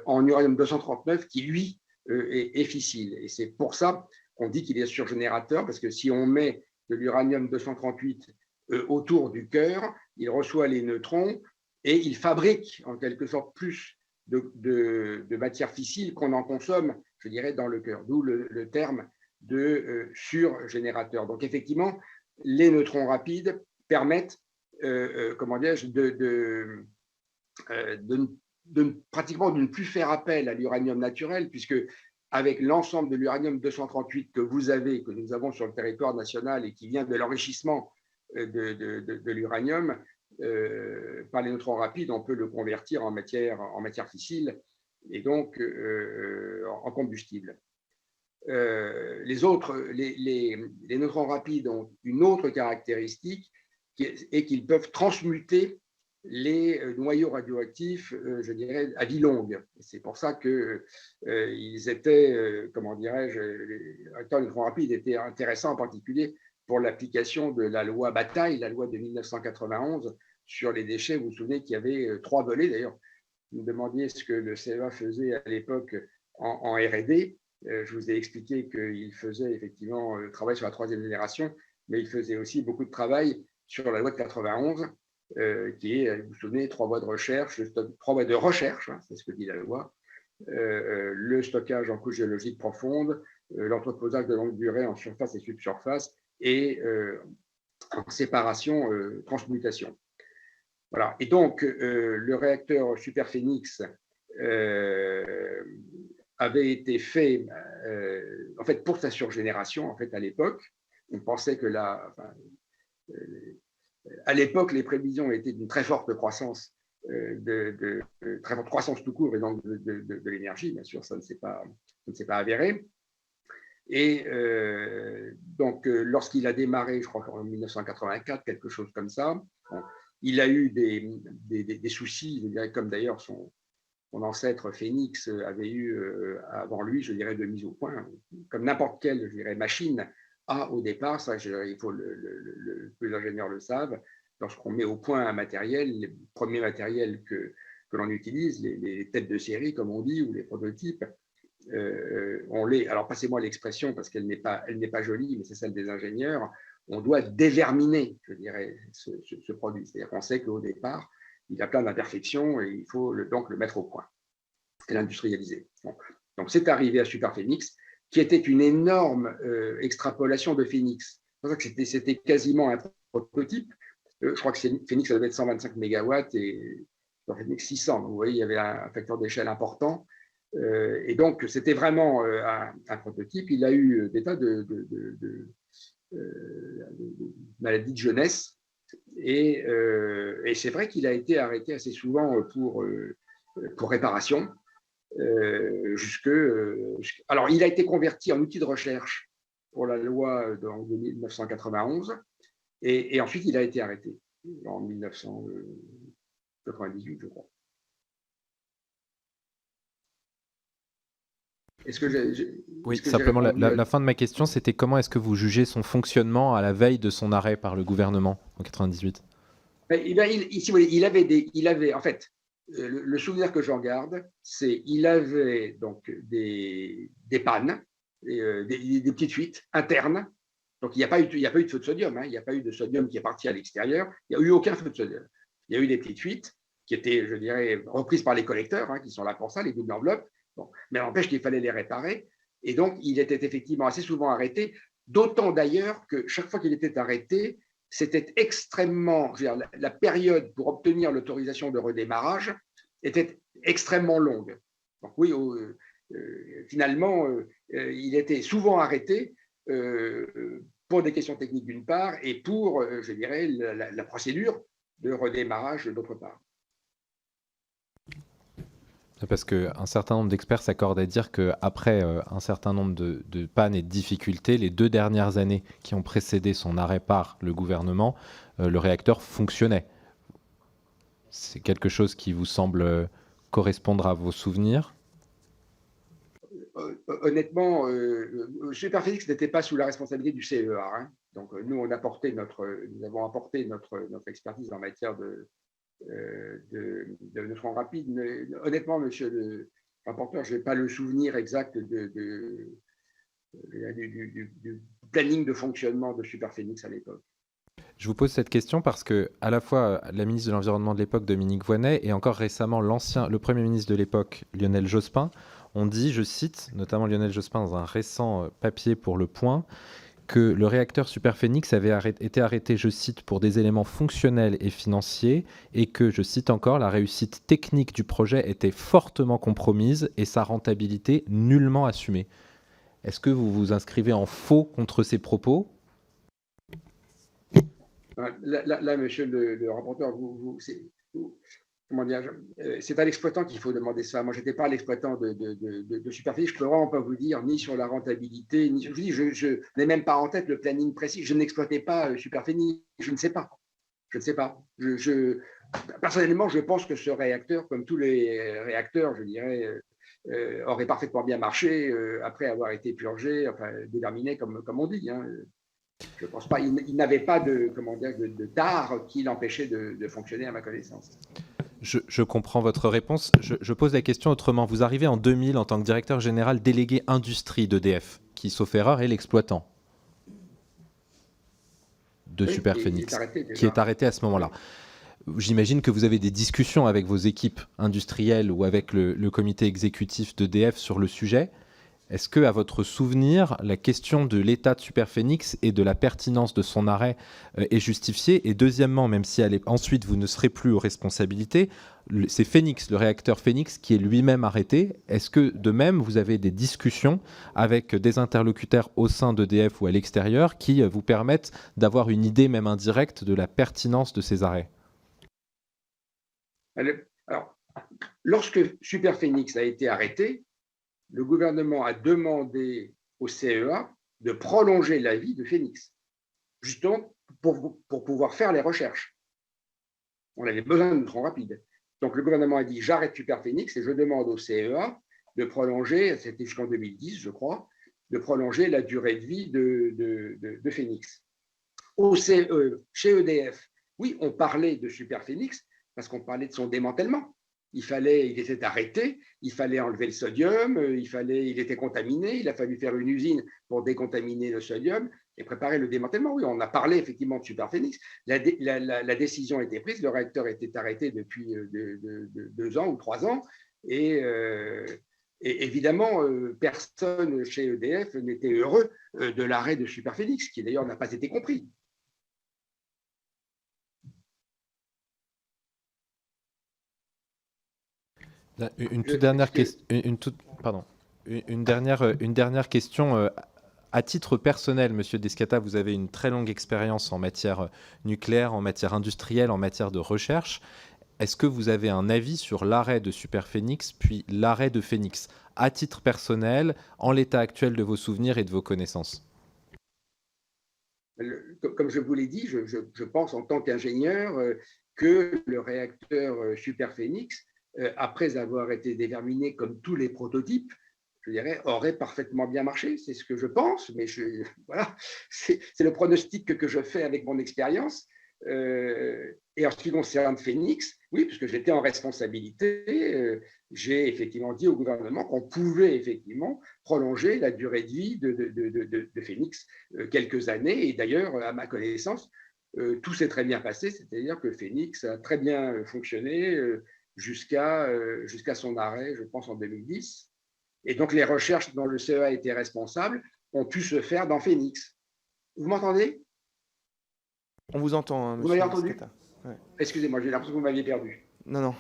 en uranium 239, qui, lui, est fissile. Et c'est pour ça qu'on dit qu'il est surgénérateur, parce que si on met de l'uranium 238 autour du cœur, il reçoit les neutrons et il fabrique, en quelque sorte, plus de matière fissile qu'on en consomme, je dirais, dans le cœur, d'où le terme de surgénérateur. Donc, effectivement, les neutrons rapides permettent, pratiquement de ne plus faire appel à l'uranium naturel, puisque avec l'ensemble de l'uranium 238 que nous avons sur le territoire national et qui vient de l'enrichissement de l'uranium, par les neutrons rapides, on peut le convertir en matière fissile et donc en combustible. Les neutrons rapides ont une autre caractéristique et qu'ils peuvent transmuter les noyaux radioactifs, je dirais, à vie longue. C'est pour ça qu'ils étaient, les réacteurs neutrons rapides étaient intéressants en particulier pour l'application de la loi Bataille, la loi de 1991 sur les déchets. Vous vous souvenez qu'il y avait 3 volets, d'ailleurs. Vous me demandiez ce que le CEA faisait à l'époque en R&D. Je vous ai expliqué qu'il faisait effectivement le travail sur la 3e génération, mais il faisait aussi beaucoup de travail sur la loi de 91, qui est, vous vous souvenez, 3 voies de recherche, 3 voies de recherche, hein, c'est ce que dit la loi, le stockage en couche géologique profonde, l'entreposage de longue durée en surface et subsurface, et en séparation, transmutation. Voilà. Et donc, le réacteur Superphénix avait été fait, en fait, pour sa surgénération, en fait, à l'époque. On pensait que à l'époque, les prévisions étaient d'une très forte croissance, très forte croissance tout court, et donc de l'énergie, bien sûr, ça ne s'est pas avéré. Et donc, lorsqu'il a démarré, je crois qu'en 1984, quelque chose comme ça, il a eu des soucis, je dirais, comme d'ailleurs son ancêtre Phénix avait eu avant lui, je dirais, de mise au point, comme n'importe quelle, je dirais, machine a au départ. Ça, il faut les ingénieurs le savent. Lorsqu'on met au point un matériel, les premiers matériels que l'on utilise, les têtes de série, comme on dit, ou les prototypes, alors passez-moi l'expression parce qu'elle n'est pas jolie, mais c'est celle des ingénieurs, on doit déverminer, je dirais, ce produit. C'est-à-dire qu'on sait qu'au départ, il a plein d'imperfections et il faut donc le mettre au point et l'industrialiser. Bon. Donc, c'est arrivé à Superphénix, qui était une énorme extrapolation de Phénix. C'est pour ça que c'était quasiment un prototype. Je crois que Phénix, ça devait être 125 mégawatts et Superphénix 600. Donc, vous voyez, il y avait un facteur d'échelle important. Et donc, c'était vraiment un prototype. Il a eu des tas de maladies de jeunesse. Et c'est vrai qu'il a été arrêté assez souvent pour réparation. Alors, il a été converti en outil de recherche pour la loi en 1991. Et ensuite, il a été arrêté en 1998, je crois. Est-ce que Oui, est-ce que j'ai simplement, répondu la fin de ma question, c'était comment est-ce que vous jugez son fonctionnement à la veille de son arrêt par le gouvernement en 98? Il avait, en fait, le souvenir que j'en garde, c'est il avait donc des pannes, des petites fuites internes. Donc, il n'y a pas eu de feu de sodium. Hein, il n'y a pas eu de sodium qui est parti à l'extérieur. Il n'y a eu aucun feu de sodium. Il y a eu des petites fuites qui étaient, je dirais, reprises par les collecteurs, hein, qui sont là pour ça, les doubles enveloppes. Bon, mais n'empêche qu'il fallait les réparer. Et donc, il était effectivement assez souvent arrêté, d'autant d'ailleurs que chaque fois qu'il était arrêté, c'était extrêmement, je veux dire, la période pour obtenir l'autorisation de redémarrage était extrêmement longue. Donc oui, finalement, il était souvent arrêté pour des questions techniques d'une part et pour, je dirais, la procédure de redémarrage d'autre part. Parce qu'un certain nombre d'experts s'accordent à dire qu'après un certain nombre de pannes et de difficultés, les 2 dernières années qui ont précédé son arrêt par le gouvernement, le réacteur fonctionnait. C'est quelque chose qui vous semble correspondre à vos souvenirs? Honnêtement, Superphénix n'était pas sous la responsabilité du CEA. Hein. Donc, nous, nous avons apporté notre expertise en matière de neutrons rapides. Mais, honnêtement, monsieur le rapporteur, je n'ai pas le souvenir exact du planning de fonctionnement de Superphénix à l'époque. Je vous pose cette question parce que à la fois la ministre de l'Environnement de l'époque, Dominique Voynet, et encore récemment le Premier ministre de l'époque, Lionel Jospin, ont dit, je cite, notamment Lionel Jospin dans un récent papier pour Le Point, que le réacteur Superphénix avait été arrêté, je cite, pour des éléments fonctionnels et financiers, et que, je cite encore, la réussite technique du projet était fortement compromise et sa rentabilité nullement assumée. Est-ce que vous vous inscrivez en faux contre ces propos ? Là, monsieur le rapporteur, comment dire, c'est à l'exploitant qu'il faut demander ça. Moi, je n'étais pas l'exploitant de Superphénix. Je ne peux vraiment pas vous dire ni sur la rentabilité, ni. Je n'ai même pas en tête le planning précis. Je n'exploitais pas Superphénix. Je ne sais pas. Je ne sais pas. Personnellement, je pense que ce réacteur, comme tous les réacteurs, je dirais, aurait parfaitement bien marché après avoir été purgé, enfin déterminé, comme on dit. Hein. Je ne pense pas. Il n'avait pas de tare qui l'empêchait de fonctionner à ma connaissance. Je comprends votre réponse. Je pose la question autrement. Vous arrivez en 2000 en tant que directeur général délégué industrie d'EDF, qui, sauf erreur, est l'exploitant de Superphénix, qui est arrêté à ce moment-là. J'imagine que vous avez des discussions avec vos équipes industrielles ou avec le comité exécutif d'EDF sur le sujet. Est-ce que, à votre souvenir, la question de l'état de Superphénix et de la pertinence de son arrêt est justifiée? Et deuxièmement, même si ensuite vous ne serez plus aux responsabilités, c'est Phénix, le réacteur Phénix, qui est lui-même arrêté. Est-ce que, de même, vous avez des discussions avec des interlocuteurs au sein d'EDF ou à l'extérieur qui vous permettent d'avoir une idée, même indirecte, de la pertinence de ces arrêts? Alors, lorsque Superphénix a été arrêté, le gouvernement a demandé au CEA de prolonger la vie de Phénix, justement pour pouvoir faire les recherches. On avait besoin de neutrons rapides. Donc le gouvernement a dit j'arrête Superphénix et je demande au CEA de prolonger, c'était jusqu'en 2010 je crois, de prolonger la durée de vie de Phénix. Chez EDF, oui, on parlait de Superphénix parce qu'on parlait de son démantèlement. Il était arrêté, il fallait enlever le sodium, il était contaminé, il a fallu faire une usine pour décontaminer le sodium et préparer le démantèlement. Oui, on a parlé effectivement de Superphénix. La décision a été prise, le réacteur était arrêté depuis 2 ans ou 3 ans et évidemment, personne chez EDF n'était heureux de l'arrêt de Superphénix, qui d'ailleurs n'a pas été compris. Une dernière question. À titre personnel, Monsieur Descata, vous avez une très longue expérience en matière nucléaire, en matière industrielle, en matière de recherche. Est-ce que vous avez un avis sur l'arrêt de Superphénix, puis l'arrêt de Phénix, à titre personnel, en l'état actuel de vos souvenirs et de vos connaissances? Comme je vous l'ai dit, je pense en tant qu'ingénieur que le réacteur Superphénix, après avoir été déterminé comme tous les prototypes, je dirais, aurait parfaitement bien marché. C'est ce que je pense, mais voilà, c'est le pronostic que je fais avec mon expérience. Et en ce qui concerne Phoenix, oui, puisque j'étais en responsabilité, j'ai effectivement dit au gouvernement qu'on pouvait effectivement prolonger la durée de vie de Phoenix quelques années. Et d'ailleurs, à ma connaissance, tout s'est très bien passé, c'est-à-dire que Phoenix a très bien fonctionné jusqu'à son arrêt, je pense, en 2010. Et donc, les recherches dont le CEA était responsable ont pu se faire dans Phoenix. Vous m'entendez? On vous entend, hein, Vous m'avez monsieur entendu? Descata. Ouais. Excusez-moi, j'ai l'impression que vous m'aviez perdu. Non, non.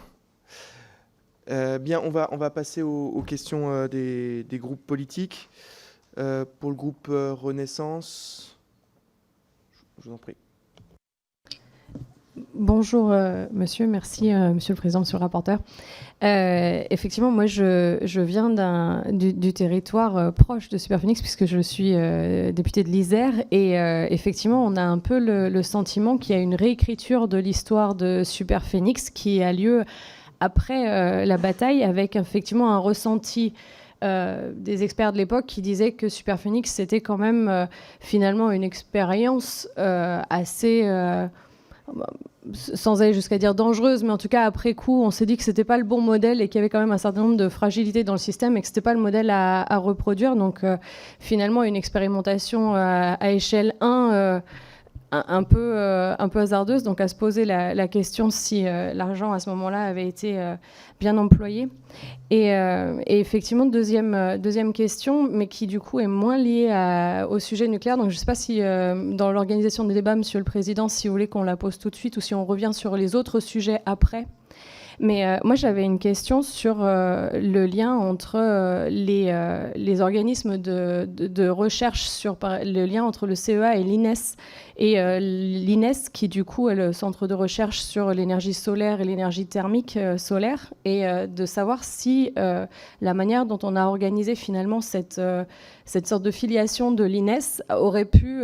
Bien, on va passer aux questions des groupes politiques. Pour le groupe Renaissance, je vous en prie. Bonjour monsieur, merci monsieur le président, monsieur le rapporteur. Effectivement, moi je viens du territoire proche de Superphénix puisque je suis députée de l'Isère et effectivement on a un peu le sentiment qu'il y a une réécriture de l'histoire de Superphénix qui a lieu après la bataille avec effectivement un ressenti des experts de l'époque qui disaient que Superphénix c'était quand même finalement une expérience assez sans aller jusqu'à dire dangereuse, mais en tout cas après coup, on s'est dit que c'était pas le bon modèle et qu'il y avait quand même un certain nombre de fragilités dans le système et que c'était pas le modèle à reproduire. Donc finalement, une expérimentation à échelle 1 un peu hasardeuse, donc à se poser la question si l'argent à ce moment-là avait été bien employé. Et effectivement, deuxième question, mais qui du coup est moins liée au sujet nucléaire. Donc je ne sais pas si dans l'organisation des débats, Monsieur le Président, si vous voulez qu'on la pose tout de suite ou si on revient sur les autres sujets après. Mais moi, j'avais une question sur le lien entre les organismes de recherche, sur le lien entre le CEA et l'INES. Et l'INES, qui du coup est le centre de recherche sur l'énergie solaire et l'énergie thermique solaire, et de savoir si la manière dont on a organisé finalement cette sorte de filiation de l'INES aurait pu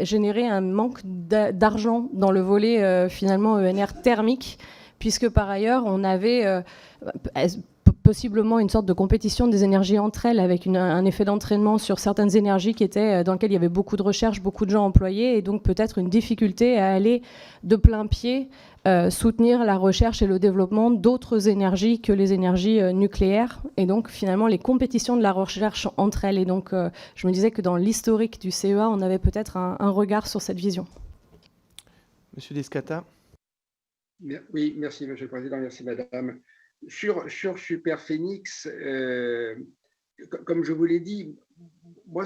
générer un manque d'argent dans le volet finalement ENR thermique, puisque par ailleurs, on avait possiblement une sorte de compétition des énergies entre elles, avec un effet d'entraînement sur certaines énergies dans lesquelles il y avait beaucoup de recherche, beaucoup de gens employés, et donc peut-être une difficulté à aller de plein pied soutenir la recherche et le développement d'autres énergies que les énergies nucléaires, et donc finalement les compétitions de la recherche entre elles. Et donc je me disais que dans l'historique du CEA, on avait peut-être un regard sur cette vision. Monsieur Descata. Oui, merci Monsieur le Président, merci Madame. Sur Superphénix, comme je vous l'ai dit, moi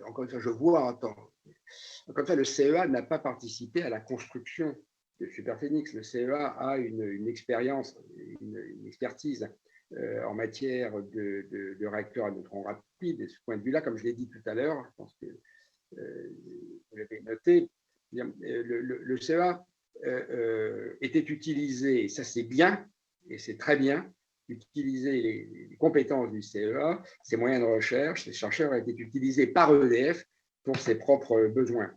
encore une fois, je vois encore une fois, le CEA n'a pas participé à la construction de Superphénix. Le CEA a une expérience, une expertise en matière de réacteurs à neutrons rapides. Et de ce point de vue-là, comme je l'ai dit tout à l'heure, je pense que vous l'avez noté, le CEA était utilisé, et ça c'est bien, et c'est très bien, utiliser les compétences du CEA, ses moyens de recherche, ses chercheurs étaient utilisés par EDF pour ses propres besoins.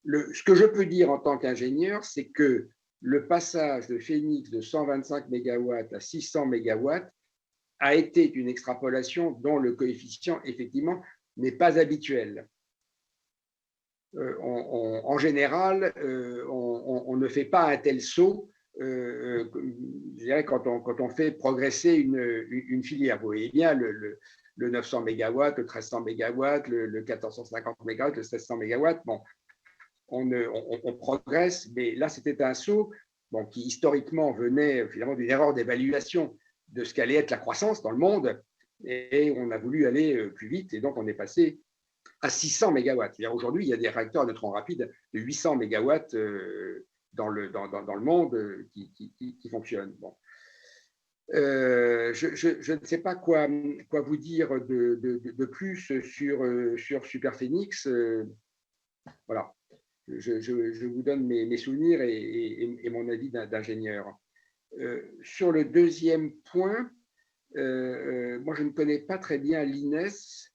Ce que je peux dire en tant qu'ingénieur, c'est que le passage de Phénix de 125 MW à 600 MW a été une extrapolation dont le coefficient, effectivement, n'est pas habituel. En général, on ne fait pas un tel saut, je dirais, quand on fait progresser une filière. Vous voyez bien le 900 MW, le 1300 MW, le 1450 MW, le 1600 MW. Bon, on progresse, mais là, c'était un saut qui historiquement venait finalement d'une erreur d'évaluation de ce qu'allait être la croissance dans le monde, et on a voulu aller plus vite, et donc on est passé à 600 MW. Aujourd'hui, il y a des réacteurs à neutrons rapides de 800 MW dans le monde qui fonctionnent. Bon. Je ne sais pas quoi vous dire de plus sur Superphénix. Voilà. Je vous donne mes souvenirs et mon avis d'ingénieur. Sur le deuxième point, moi, je ne connais pas très bien l'INES.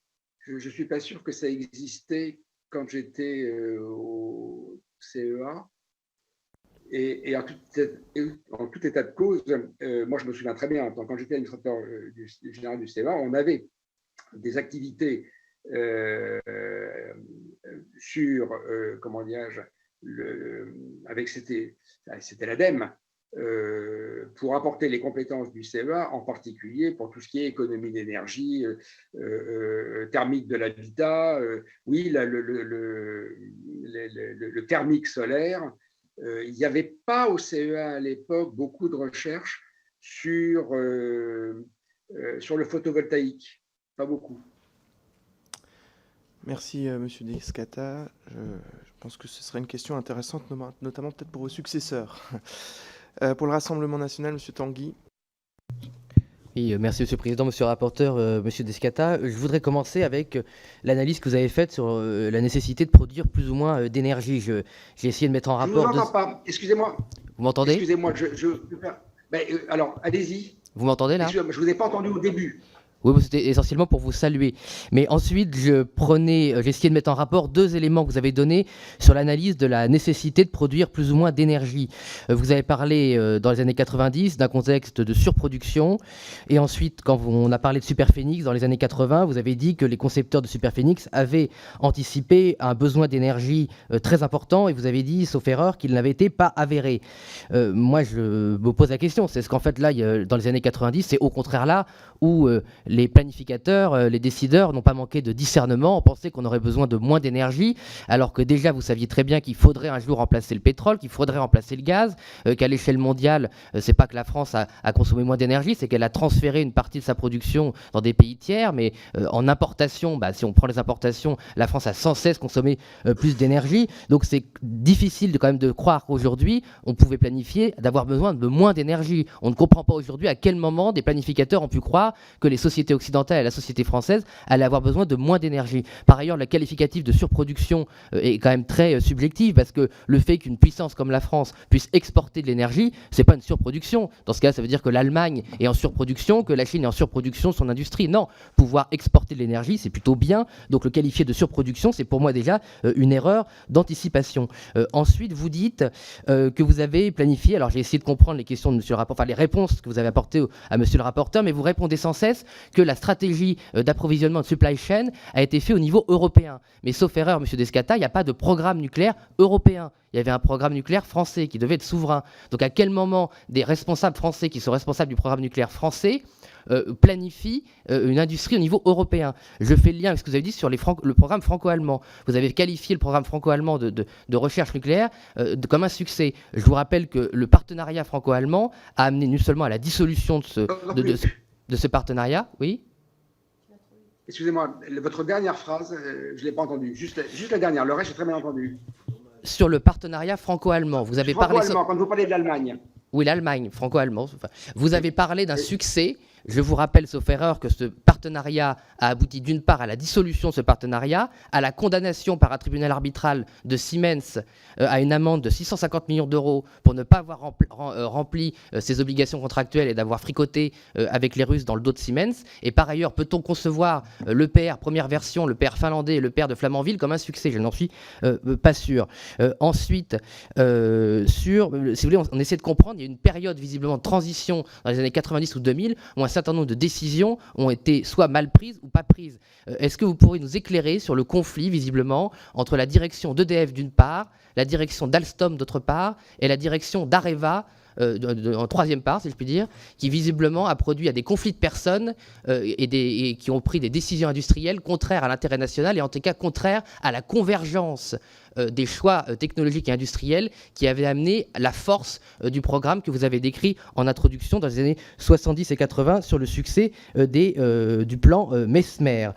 Je ne suis pas sûr que ça existait quand j'étais au CEA. Et en tout état de cause, moi je me souviens très bien, quand j'étais administrateur général du CEA, on avait des activités sur, comment dirais-je, c'était l'ADEME, pour apporter les compétences du CEA, en particulier pour tout ce qui est économie d'énergie, thermique de l'habitat, oui, le thermique solaire. Il n'y avait pas au CEA à l'époque beaucoup de recherches sur le photovoltaïque, pas beaucoup. Merci, Monsieur Descata. Je pense que ce serait une question intéressante, notamment peut-être pour vos successeurs. Pour le Rassemblement national, Monsieur Tanguy. Oui, merci Monsieur le Président, Monsieur le rapporteur, Monsieur Descata. Je voudrais commencer avec l'analyse que vous avez faite sur la nécessité de produire plus ou moins d'énergie. J'ai essayé de mettre en rapport... Je ne vous entends pas, excusez-moi. Vous m'entendez? Excusez-moi, alors allez-y. Vous m'entendez là? Je ne vous ai pas entendu au début. Oui, c'était essentiellement pour vous saluer. Mais ensuite, j'ai essayé de mettre en rapport deux éléments que vous avez donnés sur l'analyse de la nécessité de produire plus ou moins d'énergie. Vous avez parlé dans les années 90 d'un contexte de surproduction. Et ensuite, quand on a parlé de Superphénix dans les années 80, vous avez dit que les concepteurs de Superphénix avaient anticipé un besoin d'énergie très important. Et vous avez dit, sauf erreur, qu'il n'avait été pas avéré. Moi, je me pose la question. C'est ce qu'en fait, là, dans les années 90, c'est au contraire là où les planificateurs, les décideurs n'ont pas manqué de discernement. On pensait qu'on aurait besoin de moins d'énergie, alors que déjà vous saviez très bien qu'il faudrait un jour remplacer le pétrole, qu'il faudrait remplacer le gaz, qu'à l'échelle mondiale, c'est pas que la France a consommé moins d'énergie, c'est qu'elle a transféré une partie de sa production dans des pays tiers, mais en importation, si on prend les importations, la France a sans cesse consommé plus d'énergie. Donc c'est difficile quand même de croire qu'aujourd'hui, on pouvait planifier d'avoir besoin de moins d'énergie. On ne comprend pas aujourd'hui à quel moment des planificateurs ont pu croire que les sociétés occidentales et la société française allaient avoir besoin de moins d'énergie. Par ailleurs, le qualificatif de surproduction est quand même très subjectif, parce que le fait qu'une puissance comme la France puisse exporter de l'énergie, c'est pas une surproduction. Dans ce cas, ça veut dire que l'Allemagne est en surproduction, que la Chine est en surproduction de son industrie. Non, pouvoir exporter de l'énergie, c'est plutôt bien. Donc le qualifier de surproduction, c'est pour moi déjà une erreur d'anticipation. Ensuite, vous dites que vous avez planifié, alors j'ai essayé de comprendre les questions de monsieur le rapporteur, enfin les réponses que vous avez apportées à monsieur le rapporteur, mais vous répondez sans cesse que la stratégie d'approvisionnement de supply chain a été faite au niveau européen. Mais sauf erreur, monsieur Descata, il n'y a pas de programme nucléaire européen. Il y avait un programme nucléaire français qui devait être souverain. Donc à quel moment des responsables français qui sont responsables du programme nucléaire français planifient une industrie au niveau européen? Je fais le lien avec ce que vous avez dit sur le programme franco-allemand. Vous avez qualifié le programme franco-allemand de recherche nucléaire comme un succès. Je vous rappelle que le partenariat franco-allemand a amené non seulement à la dissolution de ce partenariat, oui. Excusez-moi, votre dernière phrase, je ne l'ai pas entendue. Juste la dernière, le reste, j'ai très bien entendu. Sur le partenariat franco-allemand, vous avez parlé... Franco-allemand, quand vous parlez de l'Allemagne. Oui, l'Allemagne, franco-allemand. Vous avez parlé d'un succès. Je vous rappelle, sauf erreur, que ce partenariat a abouti d'une part à la dissolution de ce partenariat, à la condamnation par un tribunal arbitral de Siemens à une amende de 650 millions d'euros pour ne pas avoir rempli ses obligations contractuelles et d'avoir fricoté avec les Russes dans le dos de Siemens. Et par ailleurs, peut-on concevoir l'EPR, première version, l'EPR finlandais et l'EPR de Flamanville comme un succès? Je n'en suis pas sûr. Ensuite, si vous voulez, on essaie de comprendre, il y a une période visiblement de transition dans les années 90 ou 2000 où un certain nombre de décisions ont été soit mal prises ou pas prises. Est-ce que vous pourriez nous éclairer sur le conflit, visiblement, entre la direction d'EDF d'une part, la direction d'Alstom d'autre part, et la direction d'Areva en troisième part, si je puis dire, qui visiblement a produit à des conflits de personnes et qui ont pris des décisions industrielles contraires à l'intérêt national et en tout cas contraires à la convergence des choix technologiques et industriels qui avaient amené la force du programme que vous avez décrit en introduction dans les années 70 et 80 sur le succès du plan Mesmer.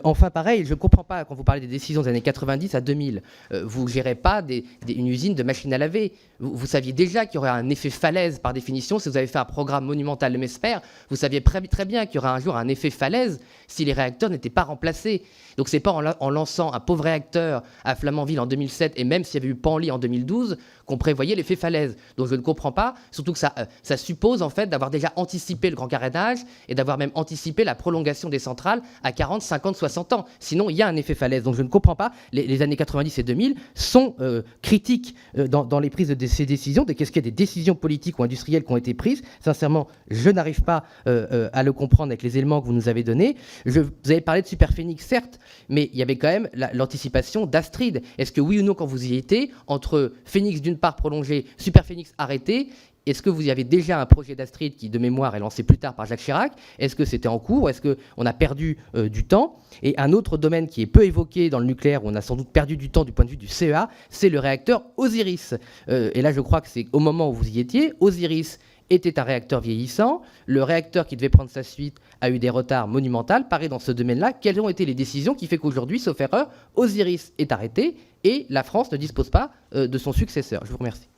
Enfin, pareil, je ne comprends pas, quand vous parlez des décisions des années 90 à 2000, vous ne gérez pas une usine de machines à laver. Vous saviez déjà qu'il y aurait un effet falaise par définition. Si vous avez fait un programme monumental de MESPER, vous saviez très bien qu'il y aurait un jour un effet falaise si les réacteurs n'étaient pas remplacés. Donc c'est pas en lançant un pauvre réacteur à Flamanville en 2007 et même s'il y avait eu Penly en 2012 qu'on prévoyait l'effet falaise. Donc je ne comprends pas, surtout que ça suppose en fait d'avoir déjà anticipé le grand carénage et d'avoir même anticipé la prolongation des centrales à 40, 50, 60 ans. Sinon il y a un effet falaise. Donc je ne comprends pas. Les années 90 et 2000 sont critiques dans les prises de ces décisions. Qu'est-ce qu'il y a des décisions politiques ou industrielles qui ont été prises? Sincèrement, je n'arrive pas à le comprendre avec les éléments que vous nous avez donnés. Vous avez parlé de Superphénix, certes, mais il y avait quand même l'anticipation d'Astrid. Est-ce que oui ou non, quand vous y étiez, entre Phénix d'une part prolongé, Superphénix arrêté, est-ce que vous y avez déjà un projet d'Astrid qui, de mémoire, est lancé plus tard par Jacques Chirac? Est-ce que c'était en cours? Est-ce qu'on a perdu du temps? Et un autre domaine qui est peu évoqué dans le nucléaire, où on a sans doute perdu du temps du point de vue du CEA, c'est le réacteur Osiris. Et là, je crois que c'est au moment où vous y étiez, Osiris était un réacteur vieillissant. Le réacteur qui devait prendre sa suite a eu des retards monumentaux. Pareil dans ce domaine-là, quelles ont été les décisions qui fait qu'aujourd'hui, sauf erreur, Osiris est arrêté et la France ne dispose pas de son successeur? Je vous remercie.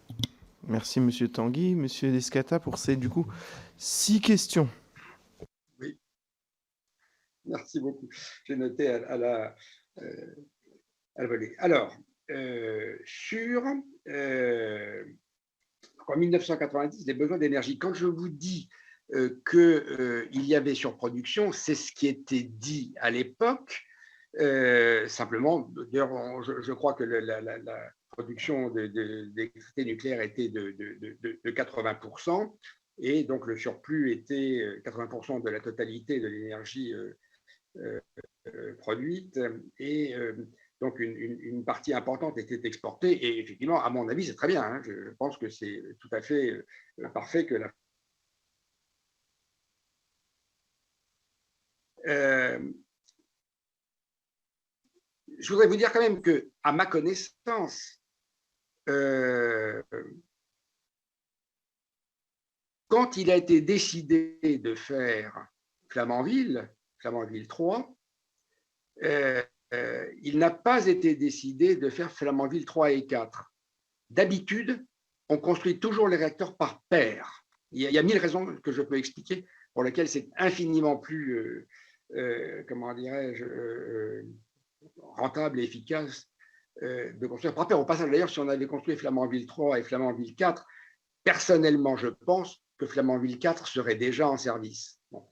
Merci, Monsieur Tanguy. Monsieur Descata, pour ces, du coup, 6 questions. Oui. Merci beaucoup. J'ai noté à la volée. Alors, en 1990, les besoins d'énergie, quand je vous dis qu'il y avait surproduction, c'est ce qui était dit à l'époque. Simplement, d'ailleurs, je crois que la production d'électricité nucléaire était de 80%, et donc le surplus était 80% de la totalité de l'énergie produite, et donc une partie importante était exportée, et effectivement, à mon avis, c'est très bien. Hein, je pense que c'est tout à fait parfait que la... Je voudrais vous dire quand même que, à ma connaissance, quand il a été décidé de faire Flamanville 3, il n'a pas été décidé de faire Flamanville 3 et 4. D'habitude, on construit toujours les réacteurs par paire. Il y a 1000 raisons que je peux expliquer pour lesquelles c'est infiniment plus, comment dirais-je, rentable et efficace de construire par paire. Au passage, d'ailleurs, si on avait construit Flamanville 3 et Flamanville 4, personnellement, je pense que Flamanville 4 serait déjà en service. Bon.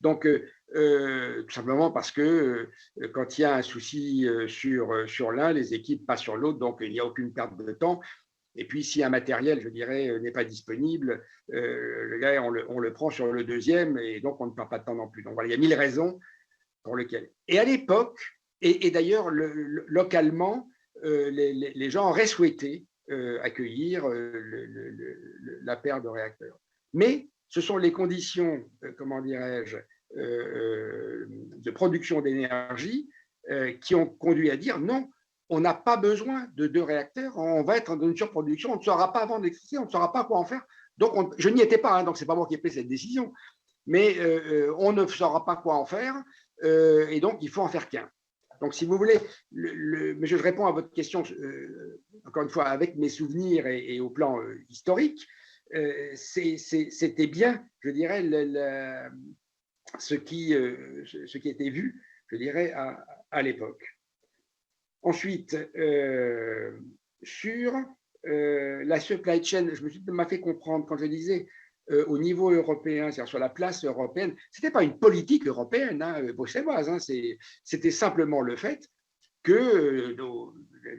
Donc, tout simplement parce que quand il y a un souci sur l'un, les équipes passent sur l'autre, donc il n'y a aucune perte de temps. Et puis, si un matériel, je dirais, n'est pas disponible, le gars, on le prend sur le deuxième, et donc on ne perd pas de temps non plus. Donc voilà, il y a 1000 raisons pour lesquelles. Et à l'époque, et d'ailleurs, localement, les gens auraient souhaité accueillir la paire de réacteurs. Mais ce sont les conditions, comment dirais-je, de production d'énergie qui ont conduit à dire non, on n'a pas besoin de 2 réacteurs, on va être dans une surproduction, on ne saura pas vendre l'électricité, on ne saura pas quoi en faire. Donc, je n'y étais pas, hein, donc ce n'est pas moi qui ai pris cette décision, mais on ne saura pas quoi en faire, et donc il faut en faire qu'un. Donc, si vous voulez, mais je réponds à votre question, encore une fois, avec mes souvenirs et au plan historique, c'était bien, je dirais, ce qui était vu, je dirais, à l'époque. Ensuite, sur la supply chain, je m'a fait comprendre quand je disais au niveau européen, c'est-à-dire sur la place européenne, ce n'était pas une politique européenne, hein, bruxelloise, hein, c'était simplement le fait que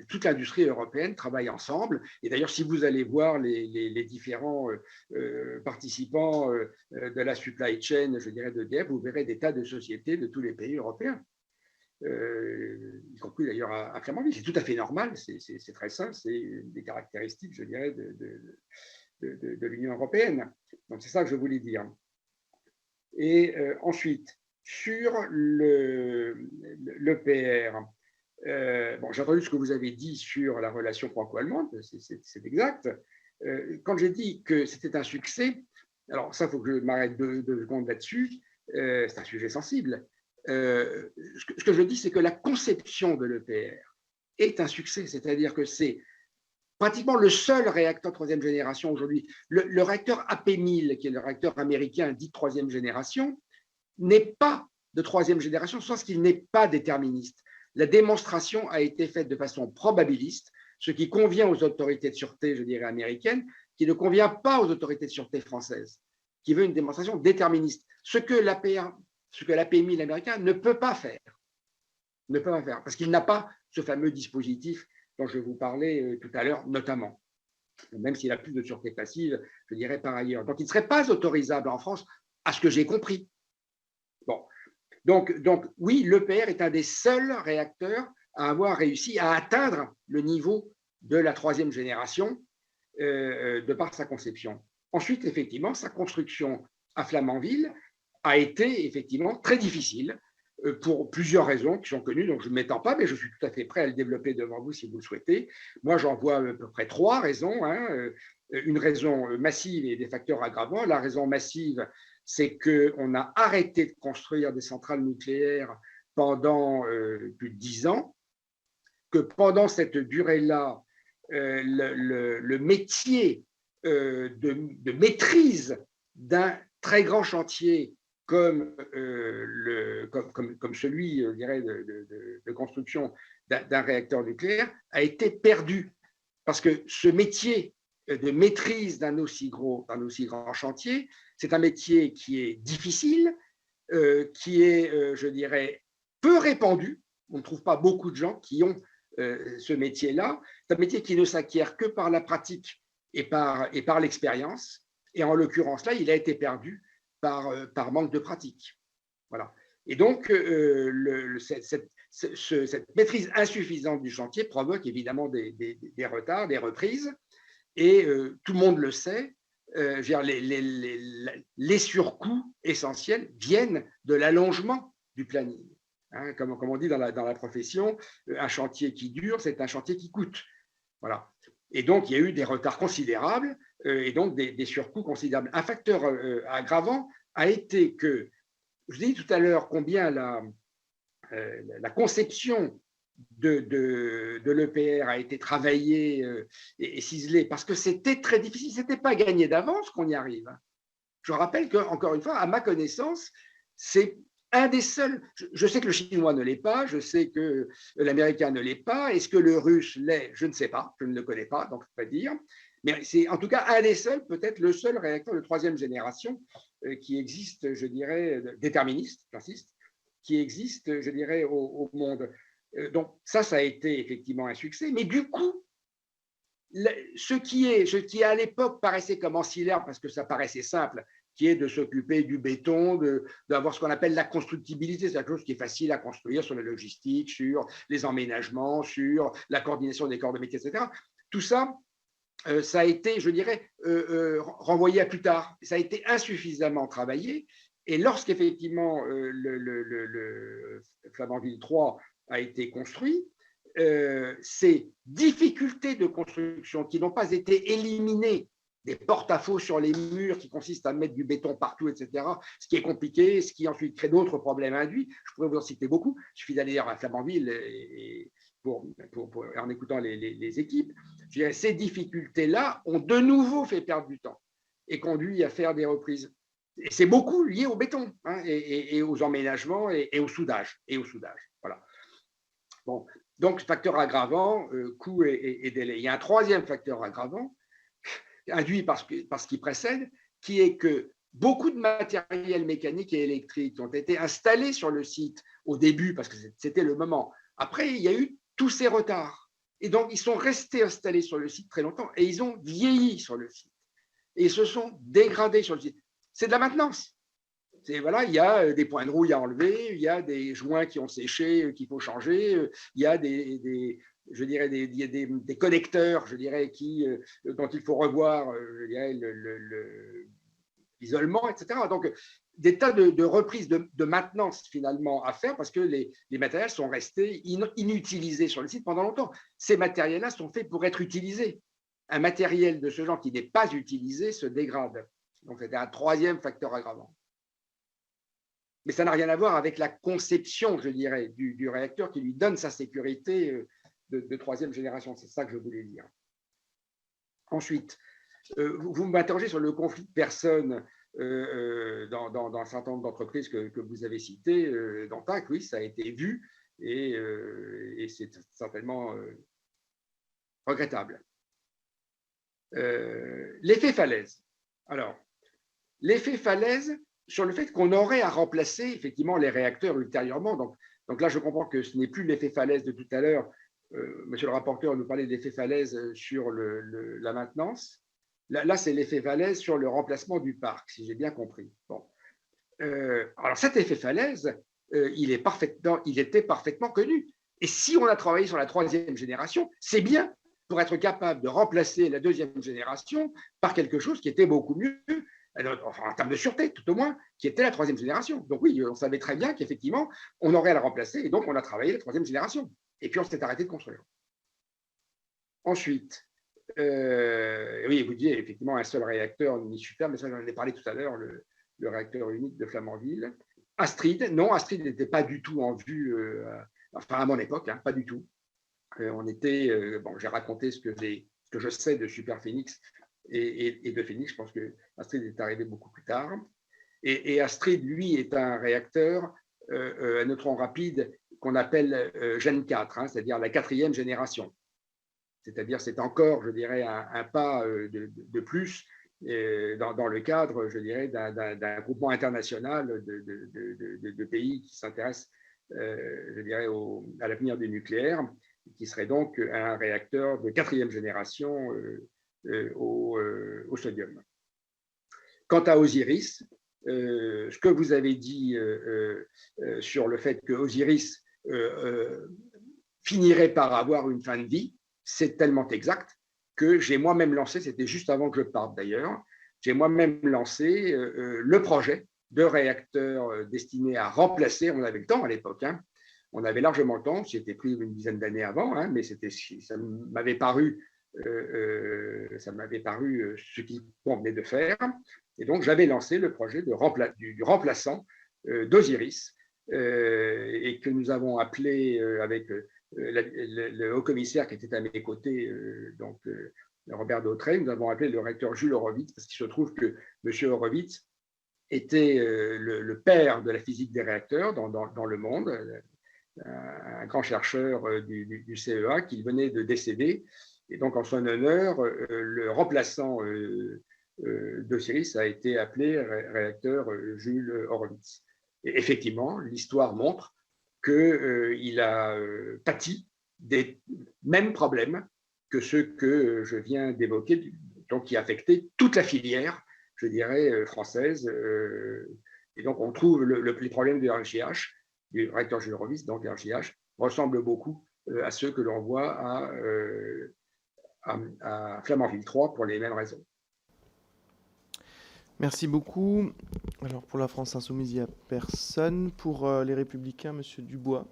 toute l'industrie européenne travaille ensemble. Et d'ailleurs, si vous allez voir les différents participants de la supply chain, je dirais d'EDF, vous verrez des tas de sociétés de tous les pays européens. Y compris d'ailleurs à Flamanville. C'est tout à fait normal, c'est très simple, c'est des caractéristiques, je dirais, de l'Union européenne. Donc c'est ça que je voulais dire. Et ensuite, sur l'EPR, bon, j'ai entendu ce que vous avez dit sur la relation franco-allemande, c'est exact. Quand j'ai dit que c'était un succès, alors ça, il faut que je m'arrête 2 secondes là-dessus, c'est un sujet sensible. Ce que je dis, c'est que la conception de l'EPR est un succès, c'est-à-dire que c'est pratiquement le seul réacteur troisième génération aujourd'hui. Le réacteur AP1000, qui est le réacteur américain dit troisième génération, n'est pas de troisième génération, sauf qu'il n'est pas déterministe. La démonstration a été faite de façon probabiliste, ce qui convient aux autorités de sûreté, je dirais, américaines, qui ne convient pas aux autorités de sûreté françaises, qui veut une démonstration déterministe. Ce que l'AP1000 américain ne peut pas faire. Ne peut pas faire, parce qu'il n'a pas ce fameux dispositif dont je vous parlais tout à l'heure, notamment, même s'il a plus de sûreté passive, je dirais par ailleurs. Donc, il ne serait pas autorisable en France, à ce que j'ai compris. Bon. Donc oui, l'EPR est un des seuls réacteurs à avoir réussi à atteindre le niveau de la troisième génération de par sa conception. Ensuite, effectivement, sa construction à Flamanville a été effectivement très difficile pour plusieurs raisons qui sont connues, donc je ne m'étends pas, mais je suis tout à fait prêt à le développer devant vous si vous le souhaitez. Moi, j'en vois à peu près 3 raisons. Une raison massive et des facteurs aggravants. La raison massive, c'est qu'on a arrêté de construire des centrales nucléaires pendant plus de 10 ans, que pendant cette durée-là, le métier de maîtrise d'un très grand chantier comme celui, je dirais, de construction d'un réacteur nucléaire a été perdu. Parce que ce métier de maîtrise d'un aussi grand chantier, c'est un métier qui est difficile, qui est, je dirais, peu répandu. On ne trouve pas beaucoup de gens qui ont ce métier-là. C'est un métier qui ne s'acquiert que par la pratique et par l'expérience. Et en l'occurrence, là, il a été perdu par manque de pratique. Voilà. Et donc, cette maîtrise insuffisante du chantier provoque évidemment des retards, des reprises. Et tout le monde le sait, les surcoûts essentiels viennent de l'allongement du planning. Hein, comme on dit dans la profession, un chantier qui dure, c'est un chantier qui coûte. Voilà. Et donc, il y a eu des retards considérables et donc des surcoûts considérables. Un facteur aggravant a été que, je vous ai dit tout à l'heure combien la conception de l'EPR a été travaillée et ciselée, parce que c'était très difficile, ce n'était pas gagné d'avance qu'on y arrive. Je rappelle qu'encore une fois, à ma connaissance, c'est un des seuls, je sais que le chinois ne l'est pas, je sais que l'américain ne l'est pas, est-ce que le russe l'est? Je ne sais pas, je ne le connais pas, donc je ne peux pas dire, mais c'est en tout cas un des seuls, peut-être le seul réacteur de troisième génération qui existe, je dirais, déterministe, j'insiste, qui existe, je dirais, au monde. Donc ça a été effectivement un succès, mais du coup, ce qui à l'époque paraissait comme ancillaire, parce que ça paraissait simple, qui est de s'occuper du béton, d'avoir ce qu'on appelle la constructibilité, c'est quelque chose qui est facile à construire sur la logistique, sur les emménagements, sur la coordination des corps de métier, etc. Tout ça, ça a été, je dirais, renvoyé à plus tard. Ça a été insuffisamment travaillé. Et lorsqu'effectivement le Flamanville 3 a été construit, ces difficultés de construction qui n'ont pas été éliminées, des porte-à-faux sur les murs qui consistent à mettre du béton partout, etc., ce qui est compliqué, ce qui ensuite crée d'autres problèmes induits. Je pourrais vous en citer beaucoup. Il suffit d'aller à Flamanville en écoutant les équipes. Je dirais, ces difficultés-là ont de nouveau fait perdre du temps et conduit à faire des reprises. Et c'est beaucoup lié au béton et aux emménagements et au soudage. Voilà. Bon, donc, facteur aggravant, coût et délai. Il y a un troisième facteur aggravant, induit par ce qui précède, qui est que beaucoup de matériel mécanique et électrique ont été installés sur le site au début, parce que c'était le moment. Après, il y a eu tous ces retards. Et donc, ils sont restés installés sur le site très longtemps et ils ont vieilli sur le site. Et ils se sont dégradés sur le site. C'est de la maintenance. Voilà, il y a des points de rouille à enlever, il y a des joints qui ont séché, qu'il faut changer, il y a des connecteurs, je dirais, dont il faut revoir l'isolement, etc. Donc, des tas de reprises de maintenance finalement à faire parce que les matériels sont restés inutilisés sur le site pendant longtemps. Ces matériels-là sont faits pour être utilisés. Un matériel de ce genre qui n'est pas utilisé se dégrade. Donc, c'était un troisième facteur aggravant. Mais ça n'a rien à voir avec la conception, je dirais, du réacteur qui lui donne sa sécurité de troisième génération. C'est ça que je voulais dire. Ensuite, vous m'interrogez sur le conflit de personnes dans un certain nombre d'entreprises que vous avez citées. Dans TAC, oui, ça a été vu et c'est certainement regrettable. L'effet falaise. Alors, l'effet falaise sur le fait qu'on aurait à remplacer effectivement les réacteurs ultérieurement. Donc là, je comprends que ce n'est plus l'effet falaise de tout à l'heure. Monsieur le rapporteur nous parlait d'effet falaise sur la maintenance. Là, c'est l'effet falaise sur le remplacement du parc, si j'ai bien compris. Bon. Alors, cet effet falaise, il était parfaitement connu. Et si on a travaillé sur la 3e génération, c'est bien pour être capable de remplacer la 2e génération par quelque chose qui était beaucoup mieux, enfin, en termes de sûreté, tout au moins, qui était la 3e génération. Donc oui, on savait très bien qu'effectivement, on aurait à la remplacer, et donc on a travaillé la 3e génération. Et puis on s'est arrêté de construire. Ensuite, oui, vous disiez effectivement un seul réacteur n'y suffit pas, mais ça, j'en ai parlé tout à l'heure, le réacteur unique de Flamanville. Astrid, non, Astrid n'était pas du tout en vue, enfin à mon époque, hein, pas du tout. On était, bon, j'ai raconté ce que je sais de Super Phoenix et de Phoenix. Je pense que Astrid est arrivé beaucoup plus tard. Et Astrid, lui, est un réacteur à neutrons rapides qu'on appelle Gen 4, hein, c'est-à-dire la 4e génération. C'est-à-dire, c'est encore, je dirais, un pas de plus dans le cadre, je dirais, d'un groupement international de pays qui s'intéressent, je dirais, à l'avenir du nucléaire, qui serait donc un réacteur de 4e génération au sodium. Quant à Osiris, ce que vous avez dit sur le fait que Osiris finirait par avoir une fin de vie, c'est tellement exact que j'ai moi-même lancé, c'était juste avant que je parte d'ailleurs, j'ai moi-même lancé le projet de réacteur destiné à remplacer, on avait le temps à l'époque, hein, on avait largement le temps, j'étais pris une dizaine d'années avant, hein, mais ça m'avait paru ce qu'il convenait de faire. Et donc, j'avais lancé le projet du remplaçant d'Osiris et que nous avons appelé avec le haut-commissaire qui était à mes côtés, Robert Dautrey, nous avons appelé le réacteur Jules Horowitz, parce qu'il se trouve que M. Horowitz était le père de la physique des réacteurs dans le monde, un grand chercheur du CEA qui venait de décéder. Et donc, en son honneur, le remplaçant d'Osiris a été appelé réacteur Jules Horowitz. Et effectivement, l'histoire montre qu'il a pâti des mêmes problèmes que ceux que je viens d'évoquer, donc qui affectaient toute la filière, je dirais, française. Et donc, on trouve les problèmes de RJH, du réacteur Jules Horowitz, donc RJH, ressemblent beaucoup à ceux que l'on voit à Flamanville 3 pour les mêmes raisons. Merci beaucoup. Alors pour la France Insoumise, il n'y a personne. Pour les Républicains, Monsieur Dubois.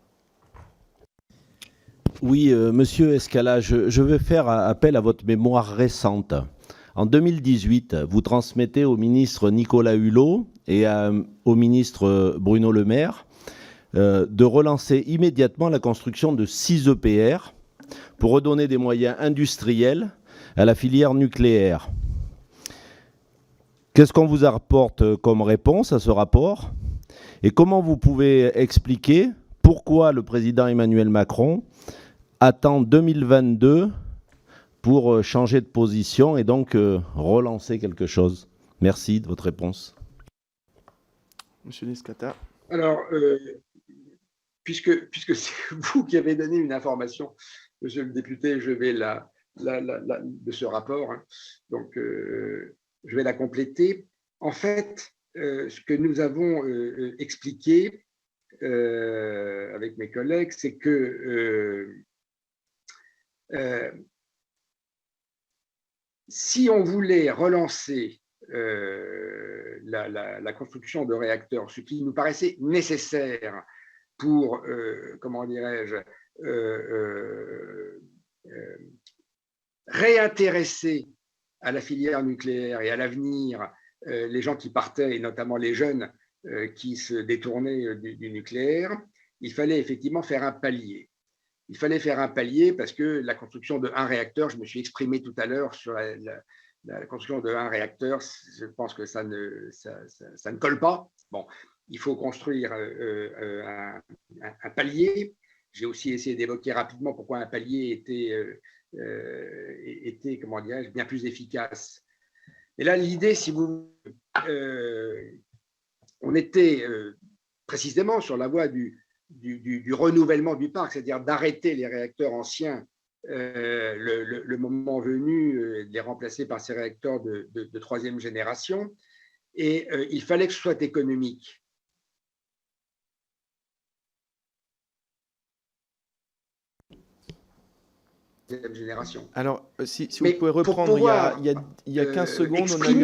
Oui, Monsieur Escala, je vais faire appel à votre mémoire récente. En 2018, vous transmettez au ministre Nicolas Hulot et au ministre Bruno Le Maire de relancer immédiatement la construction de 6 EPR pour redonner des moyens industriels à la filière nucléaire. Qu'est-ce qu'on vous apporte comme réponse à ce rapport? Et comment vous pouvez expliquer pourquoi le président Emmanuel Macron attend 2022 pour changer de position et donc relancer quelque chose? Merci de votre réponse. Monsieur Descata. Alors, puisque c'est vous qui avez donné une information, monsieur le député, je vais de ce rapport, hein, donc je vais la compléter. En fait, ce que nous avons expliqué avec mes collègues, c'est que si on voulait relancer la construction de réacteurs, ce qui nous paraissait nécessaire pour, comment dirais-je, réintéresser à la filière nucléaire et à l'avenir les gens qui partaient, et notamment les jeunes qui se détournaient du nucléaire, il fallait effectivement faire un palier. il fallait faire un palier parce que la construction de un réacteur, je me suis exprimé tout à l'heure sur la construction de un réacteur, je pense que ça ne colle pas. Bon, il faut construire un palier. J'ai aussi essayé d'évoquer rapidement pourquoi un palier était comment dirais-je, bien plus efficace. Et là, l'idée, si vous... on était précisément sur la voie du renouvellement du parc, c'est-à-dire d'arrêter les réacteurs anciens le moment venu, de les remplacer par ces réacteurs de troisième génération. Et il fallait que ce soit économique. Génération. Alors, si vous pouvez reprendre, il y a 15 secondes, on a eu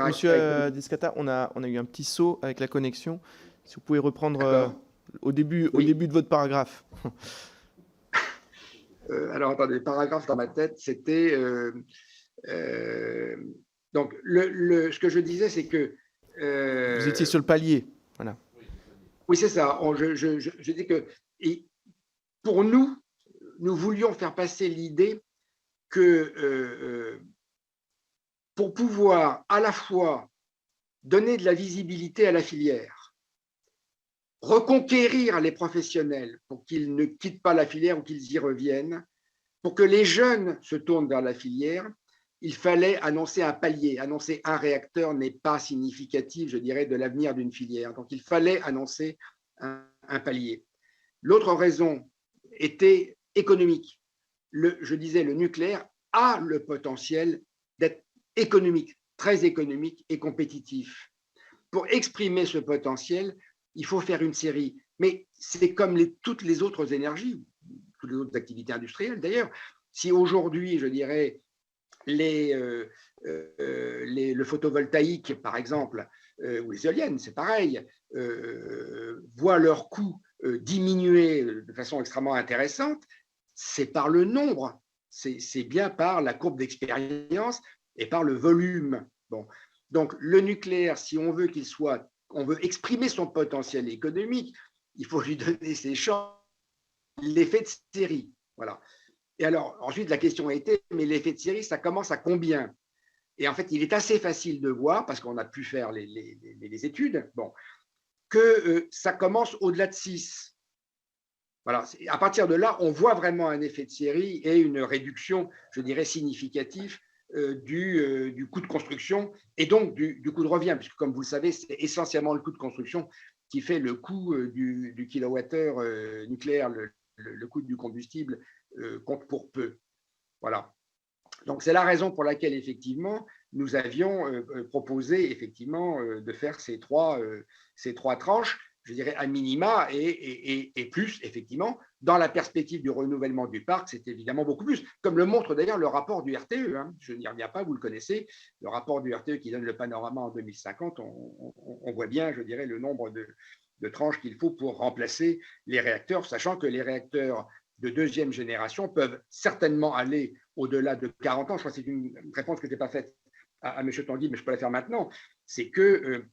Monsieur Descata, on a eu un petit saut avec la connexion. Si vous pouvez reprendre au début de votre paragraphe. Alors, attendez, le paragraphe dans ma tête, c'était... donc, ce que je disais, c'est que... vous étiez sur le palier, voilà. Oui, c'est ça. Je dis que pour nous voulions faire passer l'idée que pour pouvoir à la fois donner de la visibilité à la filière, reconquérir les professionnels pour qu'ils ne quittent pas la filière ou qu'ils y reviennent, pour que les jeunes se tournent vers la filière, il fallait annoncer un palier. Annoncer un réacteur n'est pas significatif, je dirais, de l'avenir d'une filière. Donc, il fallait annoncer un palier. L'autre raison était économique. Je disais, le nucléaire a le potentiel d'être économique, très économique et compétitif. Pour exprimer ce potentiel, il faut faire une série. Mais c'est comme toutes les autres énergies, toutes les autres activités industrielles d'ailleurs. Si aujourd'hui, je dirais, le photovoltaïque, par exemple, ou les éoliennes, c'est pareil, voient leur coût diminuer de façon extrêmement intéressante, c'est par le nombre, c'est bien par la courbe d'expérience et par le volume. Bon. Donc, le nucléaire, si on veut on veut exprimer son potentiel économique, il faut lui donner ses chances, l'effet de série. Voilà. Et alors, ensuite, la question a été, mais l'effet de série, ça commence à combien? Et en fait, il est assez facile de voir, parce qu'on a pu faire les études, que ça commence au-delà de 6. Voilà. À partir de là, on voit vraiment un effet de série et une réduction, je dirais, significative du coût de construction et donc du coût de revient, puisque comme vous le savez, c'est essentiellement le coût de construction qui fait le coût du kilowattheure nucléaire, le coût du combustible compte pour peu. Voilà. Donc, c'est la raison pour laquelle, effectivement, nous avions proposé, effectivement, de faire ces trois tranches, je dirais, à minima et plus, effectivement, dans la perspective du renouvellement du parc, c'est évidemment beaucoup plus, comme le montre d'ailleurs le rapport du RTE. Hein. Je n'y reviens pas, vous le connaissez, le rapport du RTE qui donne le panorama en 2050, on voit bien, je dirais, le nombre de tranches qu'il faut pour remplacer les réacteurs, sachant que les réacteurs de deuxième génération peuvent certainement aller au-delà de 40 ans. Je crois que c'est une réponse que je n'ai pas faite à M. Tanguy, mais je peux la faire maintenant. C'est que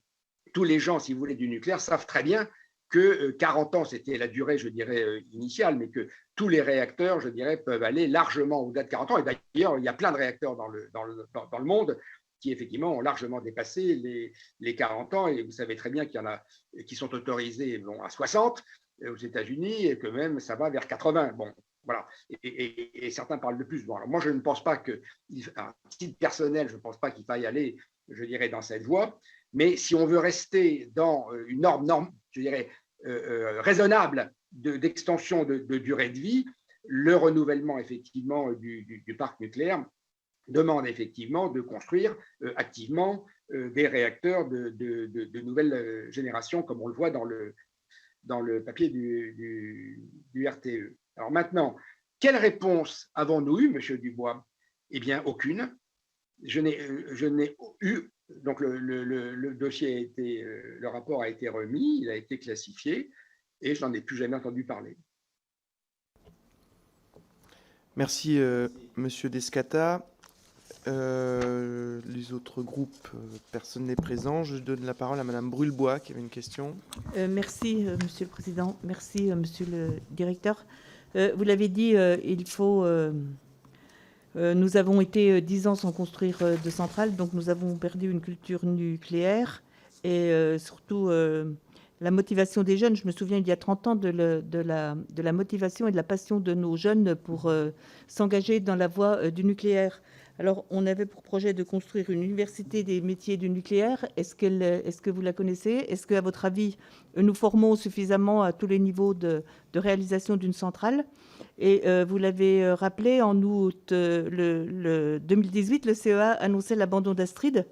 tous les gens, si vous voulez, du nucléaire savent très bien que 40 ans, c'était la durée, je dirais, initiale, mais que tous les réacteurs, je dirais, peuvent aller largement au-delà de 40 ans. Et d'ailleurs, il y a plein de réacteurs dans le monde qui, effectivement, ont largement dépassé les 40 ans. Et vous savez très bien qu'il y en a qui sont autorisés à 60 aux États-Unis et que même ça va vers 80. Bon, voilà. Et certains parlent de plus. Bon, alors moi, je ne pense pas que, à titre personnel, je ne pense pas qu'il faille aller, je dirais, dans cette voie. Mais si on veut rester dans une norme, je dirais, raisonnable d'extension de durée de vie, le renouvellement, effectivement, du parc nucléaire demande effectivement de construire activement des réacteurs de nouvelle génération, comme on le voit dans le papier du RTE. Alors maintenant, quelle réponse avons-nous eue, M. Dubois? Eh bien, aucune. Je n'ai eu... Donc, le dossier a été, le rapport a été remis, il a été classifié, et je n'en ai plus jamais entendu parler. Merci, Monsieur Descata. Les autres groupes, personne n'est présent. Je donne la parole à Madame Brulebois qui avait une question. Merci, Monsieur le Président. Merci, Monsieur le Directeur. Vous l'avez dit, nous avons été 10 ans sans construire de centrale, donc nous avons perdu une culture nucléaire et surtout la motivation des jeunes. Je me souviens il y a 30 ans de la motivation et de la passion de nos jeunes pour s'engager dans la voie du nucléaire. Alors, on avait pour projet de construire une université des métiers du nucléaire. Est-ce que vous la connaissez? Est-ce qu'à votre avis, nous formons suffisamment à tous les niveaux de réalisation d'une centrale? Et vous l'avez rappelé, en août 2018, le CEA annonçait l'abandon d'Astrid,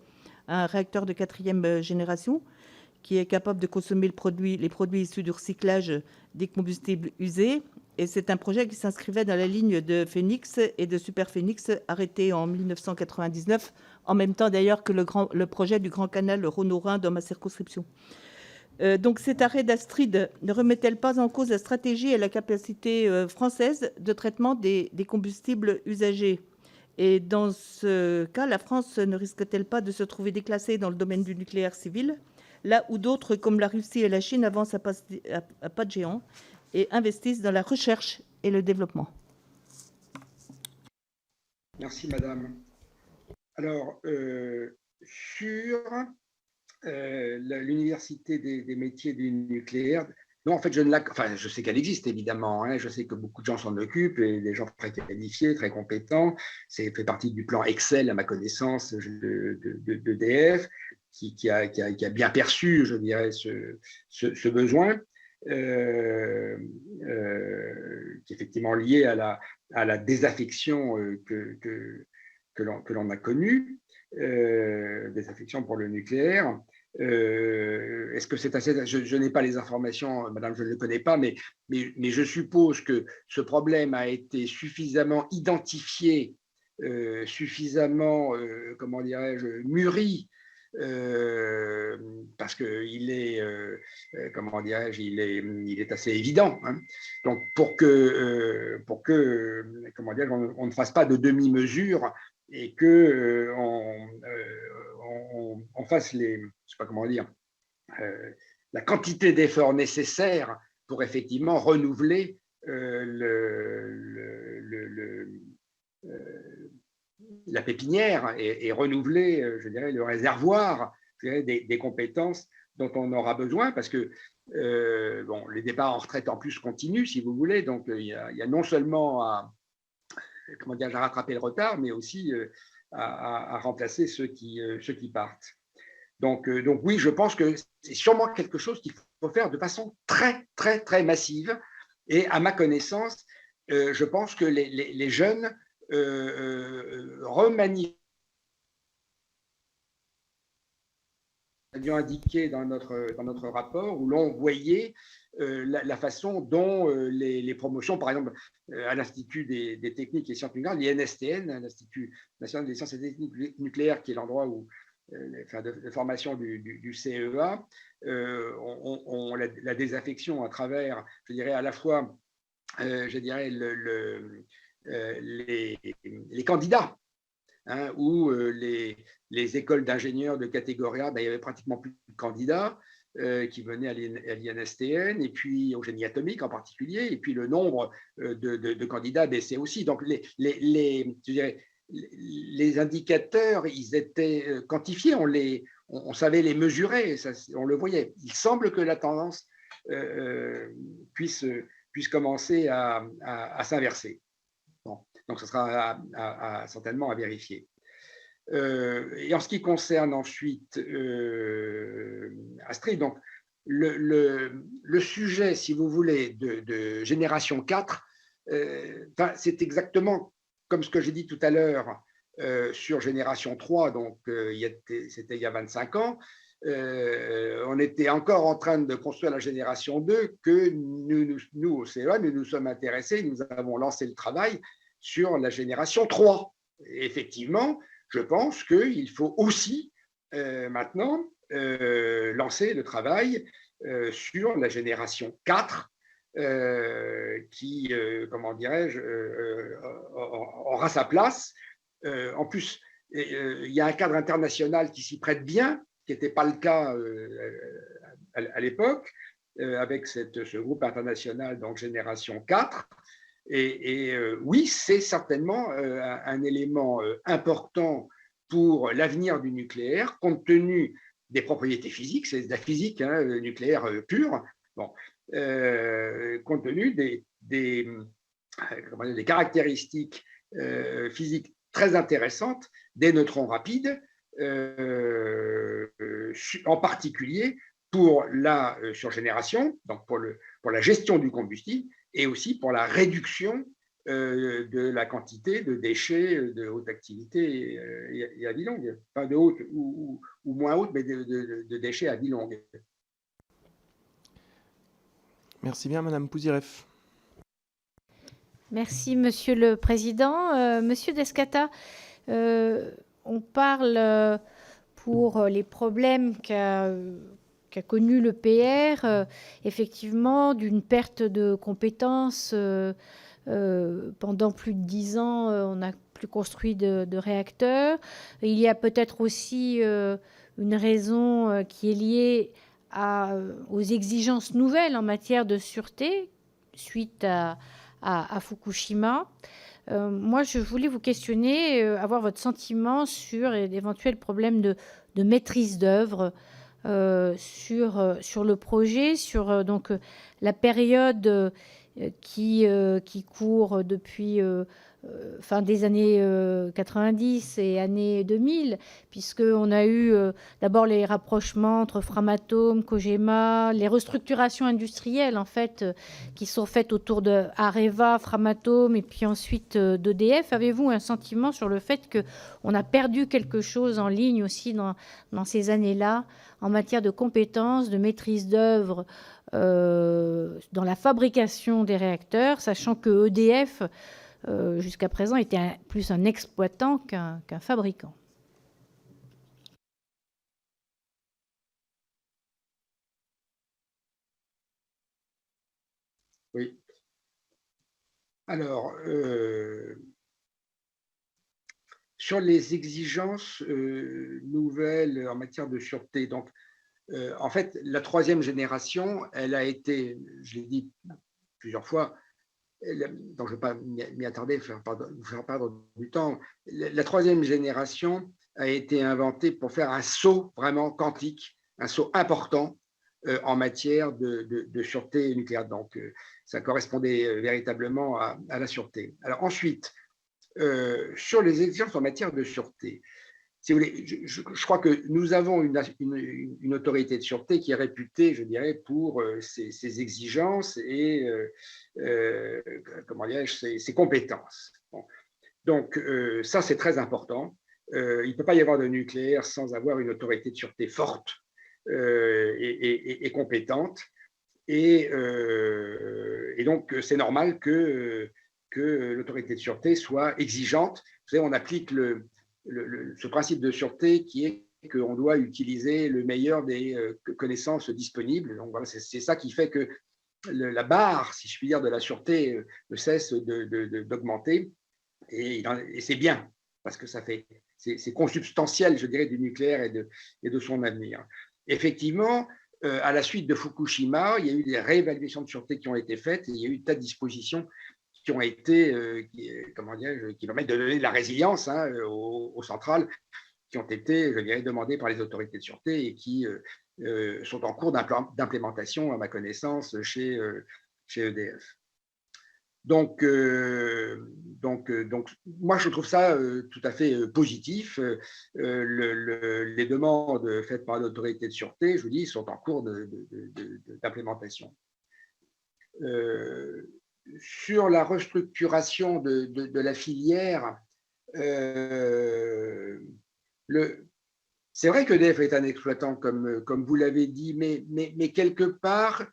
un réacteur de 4e génération, qui est capable de consommer les produits issus du recyclage des combustibles usés. Et c'est un projet qui s'inscrivait dans la ligne de Phoenix et de Superphénix, arrêté en 1999, en même temps d'ailleurs que le projet du Grand Canal Rhône-Rhin dans ma circonscription. Donc cet arrêt d'Astrid ne remet-elle pas en cause la stratégie et la capacité française de traitement des combustibles usagés? Et dans ce cas, la France ne risque-t-elle pas de se trouver déclassée dans le domaine du nucléaire civil, là où d'autres, comme la Russie et la Chine, avancent à pas de géant et investissent dans la recherche et le développement? Merci, madame. Alors, sur l'université des métiers du nucléaire, non, en fait, je sais qu'elle existe, évidemment. Hein, je sais que beaucoup de gens s'en occupent, et des gens très qualifiés, très compétents. C'est fait partie du plan Excel, à ma connaissance, d'EDF, qui a bien perçu, je dirais, ce besoin. Qui est effectivement lié à la désaffection que l'on a connue, désaffection pour le nucléaire. Est-ce que c'est assez? Je n'ai pas les informations, madame, je ne le connais pas, mais je suppose que ce problème a été suffisamment identifié, suffisamment, comment dirais-je, mûri, parce qu'il est, comment dirais-je, il est assez évident. Hein. Donc, pour que comment dire, on ne fasse pas de demi-mesure et que on fasse je sais pas comment dire, la quantité d'efforts nécessaires pour effectivement renouveler la pépinière et renouveler, je dirais, le réservoir, je dirais, des compétences dont on aura besoin, parce que bon, les départs en retraite en plus continuent, si vous voulez, donc il y a non seulement à rattraper le retard, mais aussi à remplacer ceux qui partent. Donc oui, je pense que c'est sûrement quelque chose qu'il faut faire de façon très, très, très massive, et à ma connaissance, je pense que les jeunes remanient. Nous avions indiqué dans notre rapport, où l'on voyait la façon dont les promotions, par exemple, à l'Institut des techniques et sciences nucléaires, l'INSTN, l'Institut national des sciences et techniques nucléaires, qui est l'endroit où de formation du CEA, la désaffection à travers, je dirais, à la fois, je dirais, les candidats, hein, où les écoles d'ingénieurs de catégorie A, il n'y avait pratiquement plus de candidats qui venaient à l'INSTN, et puis au génie atomique en particulier, et puis le nombre de candidats baissait aussi. Donc je dirais, les indicateurs, ils étaient quantifiés, on savait les mesurer, on le voyait. Il semble que la tendance puisse commencer à s'inverser. Bon, donc ce sera certainement à vérifier. Et en ce qui concerne ensuite Astrid, donc le sujet, si vous voulez, de génération 4, c'est exactement comme ce que j'ai dit tout à l'heure sur génération 3, donc c'était il y a 25 ans. On était encore en train de construire la génération 2 que nous au CEA, nous nous sommes intéressés, nous avons lancé le travail sur la génération 3. Et effectivement, je pense qu'il faut aussi maintenant lancer le travail sur la génération 4, qui, comment dirais-je, aura sa place. En plus, il y a un cadre international qui s'y prête bien, qui n'était pas le cas à l'époque, avec ce groupe international, donc Génération 4, Oui, c'est certainement un élément important pour l'avenir du nucléaire, compte tenu des propriétés physiques, c'est de la physique nucléaire pure, bon, compte tenu des caractéristiques physiques très intéressantes des neutrons rapides, en particulier pour la surgénération, donc pour la gestion du combustible, et aussi pour la réduction de la quantité de déchets de haute activité et à vie longue. Pas de haute ou moins haute, mais de déchets à vie longue. Merci bien, Madame Pouziref. Merci, Monsieur le Président. Monsieur Descata, on parle pour les problèmes qu'a connu le PR, effectivement, d'une perte de compétences. Pendant plus de 10 ans, on n'a plus construit de réacteurs. Il y a peut-être aussi une raison qui est liée aux exigences nouvelles en matière de sûreté suite à Fukushima. Moi, je voulais vous questionner, avoir votre sentiment sur d'éventuels problèmes de maîtrise d'œuvre sur le projet, sur donc la période qui court depuis fin des années 90 et années 2000, puisqu'on a eu d'abord les rapprochements entre Framatome, Cogema, les restructurations industrielles en fait qui sont faites autour de Areva, Framatome et puis ensuite d'EDF. Avez-vous un sentiment sur le fait qu'on a perdu quelque chose en ligne aussi dans ces années-là en matière de compétences, de maîtrise d'œuvre dans la fabrication des réacteurs, sachant que EDF jusqu'à présent était plus un exploitant qu'un fabricant? Oui. Alors, sur les exigences nouvelles en matière de sûreté, donc, en fait, la troisième génération, elle a été, je l'ai dit plusieurs fois, donc je ne vais pas m'y attarder, vous faire perdre du temps. La troisième génération a été inventée pour faire un saut vraiment quantique, un saut important en matière de sûreté nucléaire. Donc, ça correspondait véritablement à la sûreté. Alors ensuite, sur les exigences en matière de sûreté, si vous voulez, je crois que nous avons une autorité de sûreté qui est réputée, je dirais, pour ses exigences et comment dirais-je, ses compétences. Bon. Donc, ça, c'est très important. Il ne peut pas y avoir de nucléaire sans avoir une autorité de sûreté forte et compétente. Et donc, c'est normal que l'autorité de sûreté soit exigeante. Vous savez, on applique ce principe de sûreté qui est qu'on doit utiliser le meilleur des connaissances disponibles. Donc voilà, c'est ça qui fait que la barre, si je puis dire, de la sûreté ne cesse d'augmenter. Et c'est bien, parce que c'est consubstantiel, je dirais, du nucléaire et de son avenir. Effectivement, à la suite de Fukushima, il y a eu des réévaluations de sûreté qui ont été faites et il y a eu des tas de dispositions qui ont été, qui permettent de donner de la résilience aux centrales qui ont été, je dirais, demandées par les autorités de sûreté et qui sont en cours d'implémentation, à ma connaissance, chez EDF. Donc, moi, je trouve ça tout à fait positif. Les demandes faites par l'autorité de sûreté, je vous dis, sont en cours d'implémentation. Sur la restructuration de la filière, c'est vrai que EDF est un exploitant, comme vous l'avez dit, mais quelque part,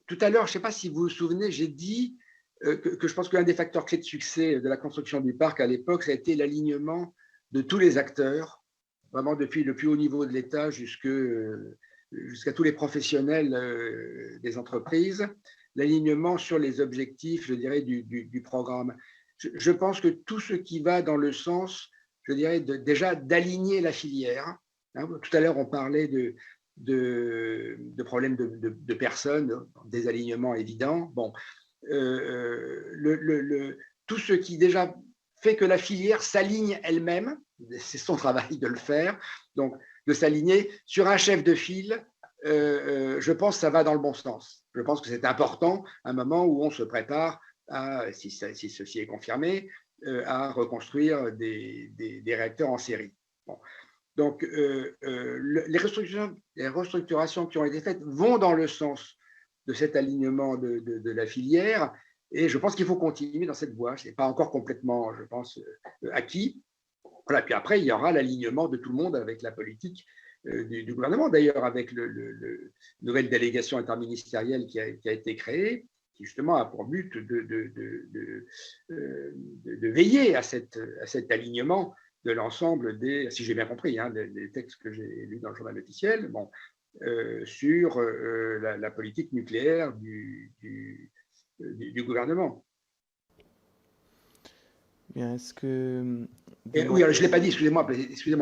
tout à l'heure, je ne sais pas si vous vous souvenez, j'ai dit que je pense qu'un des facteurs clés de succès de la construction du parc à l'époque, ça a été l'alignement de tous les acteurs, vraiment depuis le plus haut niveau de l'État jusqu'à tous les professionnels des entreprises, l'alignement sur les objectifs, je dirais, du programme. Je pense que tout ce qui va dans le sens, je dirais, déjà d'aligner la filière. Tout à l'heure, on parlait de problèmes de personnes, des alignements évidents. Bon, tout ce qui déjà fait que la filière s'aligne elle-même, c'est son travail de le faire, donc de s'aligner sur un chef de file, je pense que ça va dans le bon sens. Je pense que c'est important à un moment où on se prépare, si ceci est confirmé, à reconstruire des réacteurs en série. Bon. Donc, les restructurations qui ont été faites vont dans le sens de cet alignement de la filière, et je pense qu'il faut continuer dans cette voie. Ce n'est pas encore complètement, je pense, acquis. Voilà. Puis après, il y aura l'alignement de tout le monde avec la politique du gouvernement, d'ailleurs, avec le nouvelle délégation interministérielle qui a été créée, qui justement a pour but de veiller à cet alignement de l'ensemble des, si j'ai bien compris, des textes que j'ai lus dans le journal officiel, bon, sur la politique nucléaire du gouvernement. Bien, est-ce que... oui, alors je ne l'ai pas dit, excusez-moi,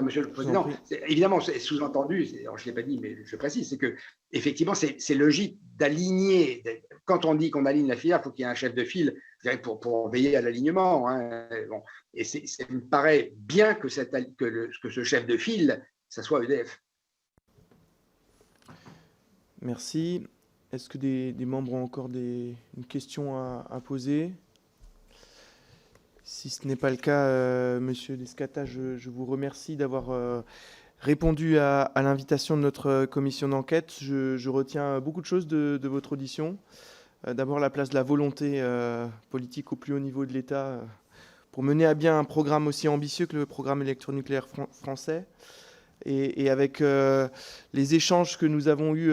Monsieur le Président. Évidemment, c'est sous-entendu, je ne l'ai pas dit, mais je précise, c'est que effectivement, c'est logique d'aligner. Quand on dit qu'on aligne la filière, il faut qu'il y ait un chef de file pour veiller à l'alignement. Bon. Et ça me paraît bien que ce chef de file, ça soit EDF. Merci. Est-ce que des membres ont encore une question à poser ? Si ce n'est pas le cas, Monsieur Descata, je vous remercie d'avoir répondu à l'invitation de notre commission d'enquête. Je retiens beaucoup de choses de votre audition. D'abord, la place de la volonté politique au plus haut niveau de l'État pour mener à bien un programme aussi ambitieux que le programme électronucléaire français. Et avec les échanges que nous avons eus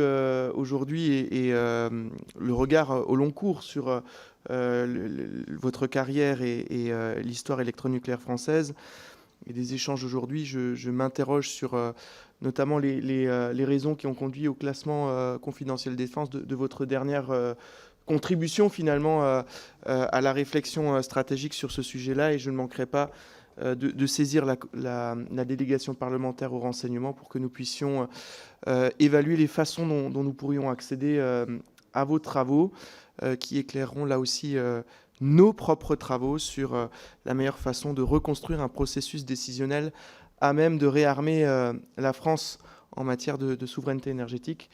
aujourd'hui et le regard au long cours sur votre carrière et l'histoire électronucléaire française, et des échanges aujourd'hui, je m'interroge sur notamment les raisons qui ont conduit au classement confidentiel défense de votre dernière contribution finalement à la réflexion stratégique sur ce sujet-là, et je ne manquerai pas de saisir la délégation parlementaire au renseignement pour que nous puissions évaluer les façons dont nous pourrions accéder à vos travaux qui éclaireront là aussi nos propres travaux sur la meilleure façon de reconstruire un processus décisionnel à même de réarmer la France en matière de souveraineté énergétique.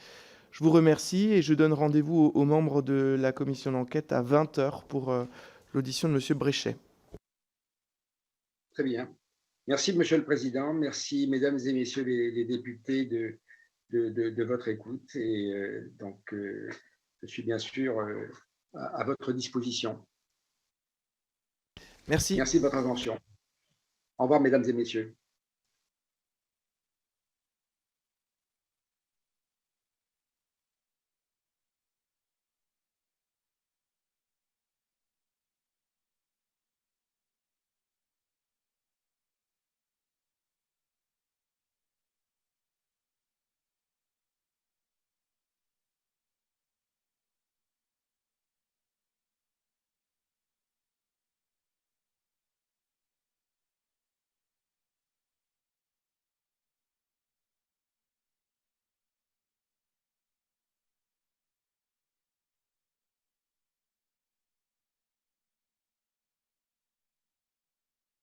Je vous remercie et je donne rendez-vous aux membres de la commission d'enquête à 20h pour l'audition de M. Bréchet. Très bien. Merci, Monsieur le Président. Merci, Mesdames et Messieurs les députés de votre écoute. Et donc, je suis bien sûr à votre disposition. Merci. Merci de votre attention. Au revoir, Mesdames et Messieurs.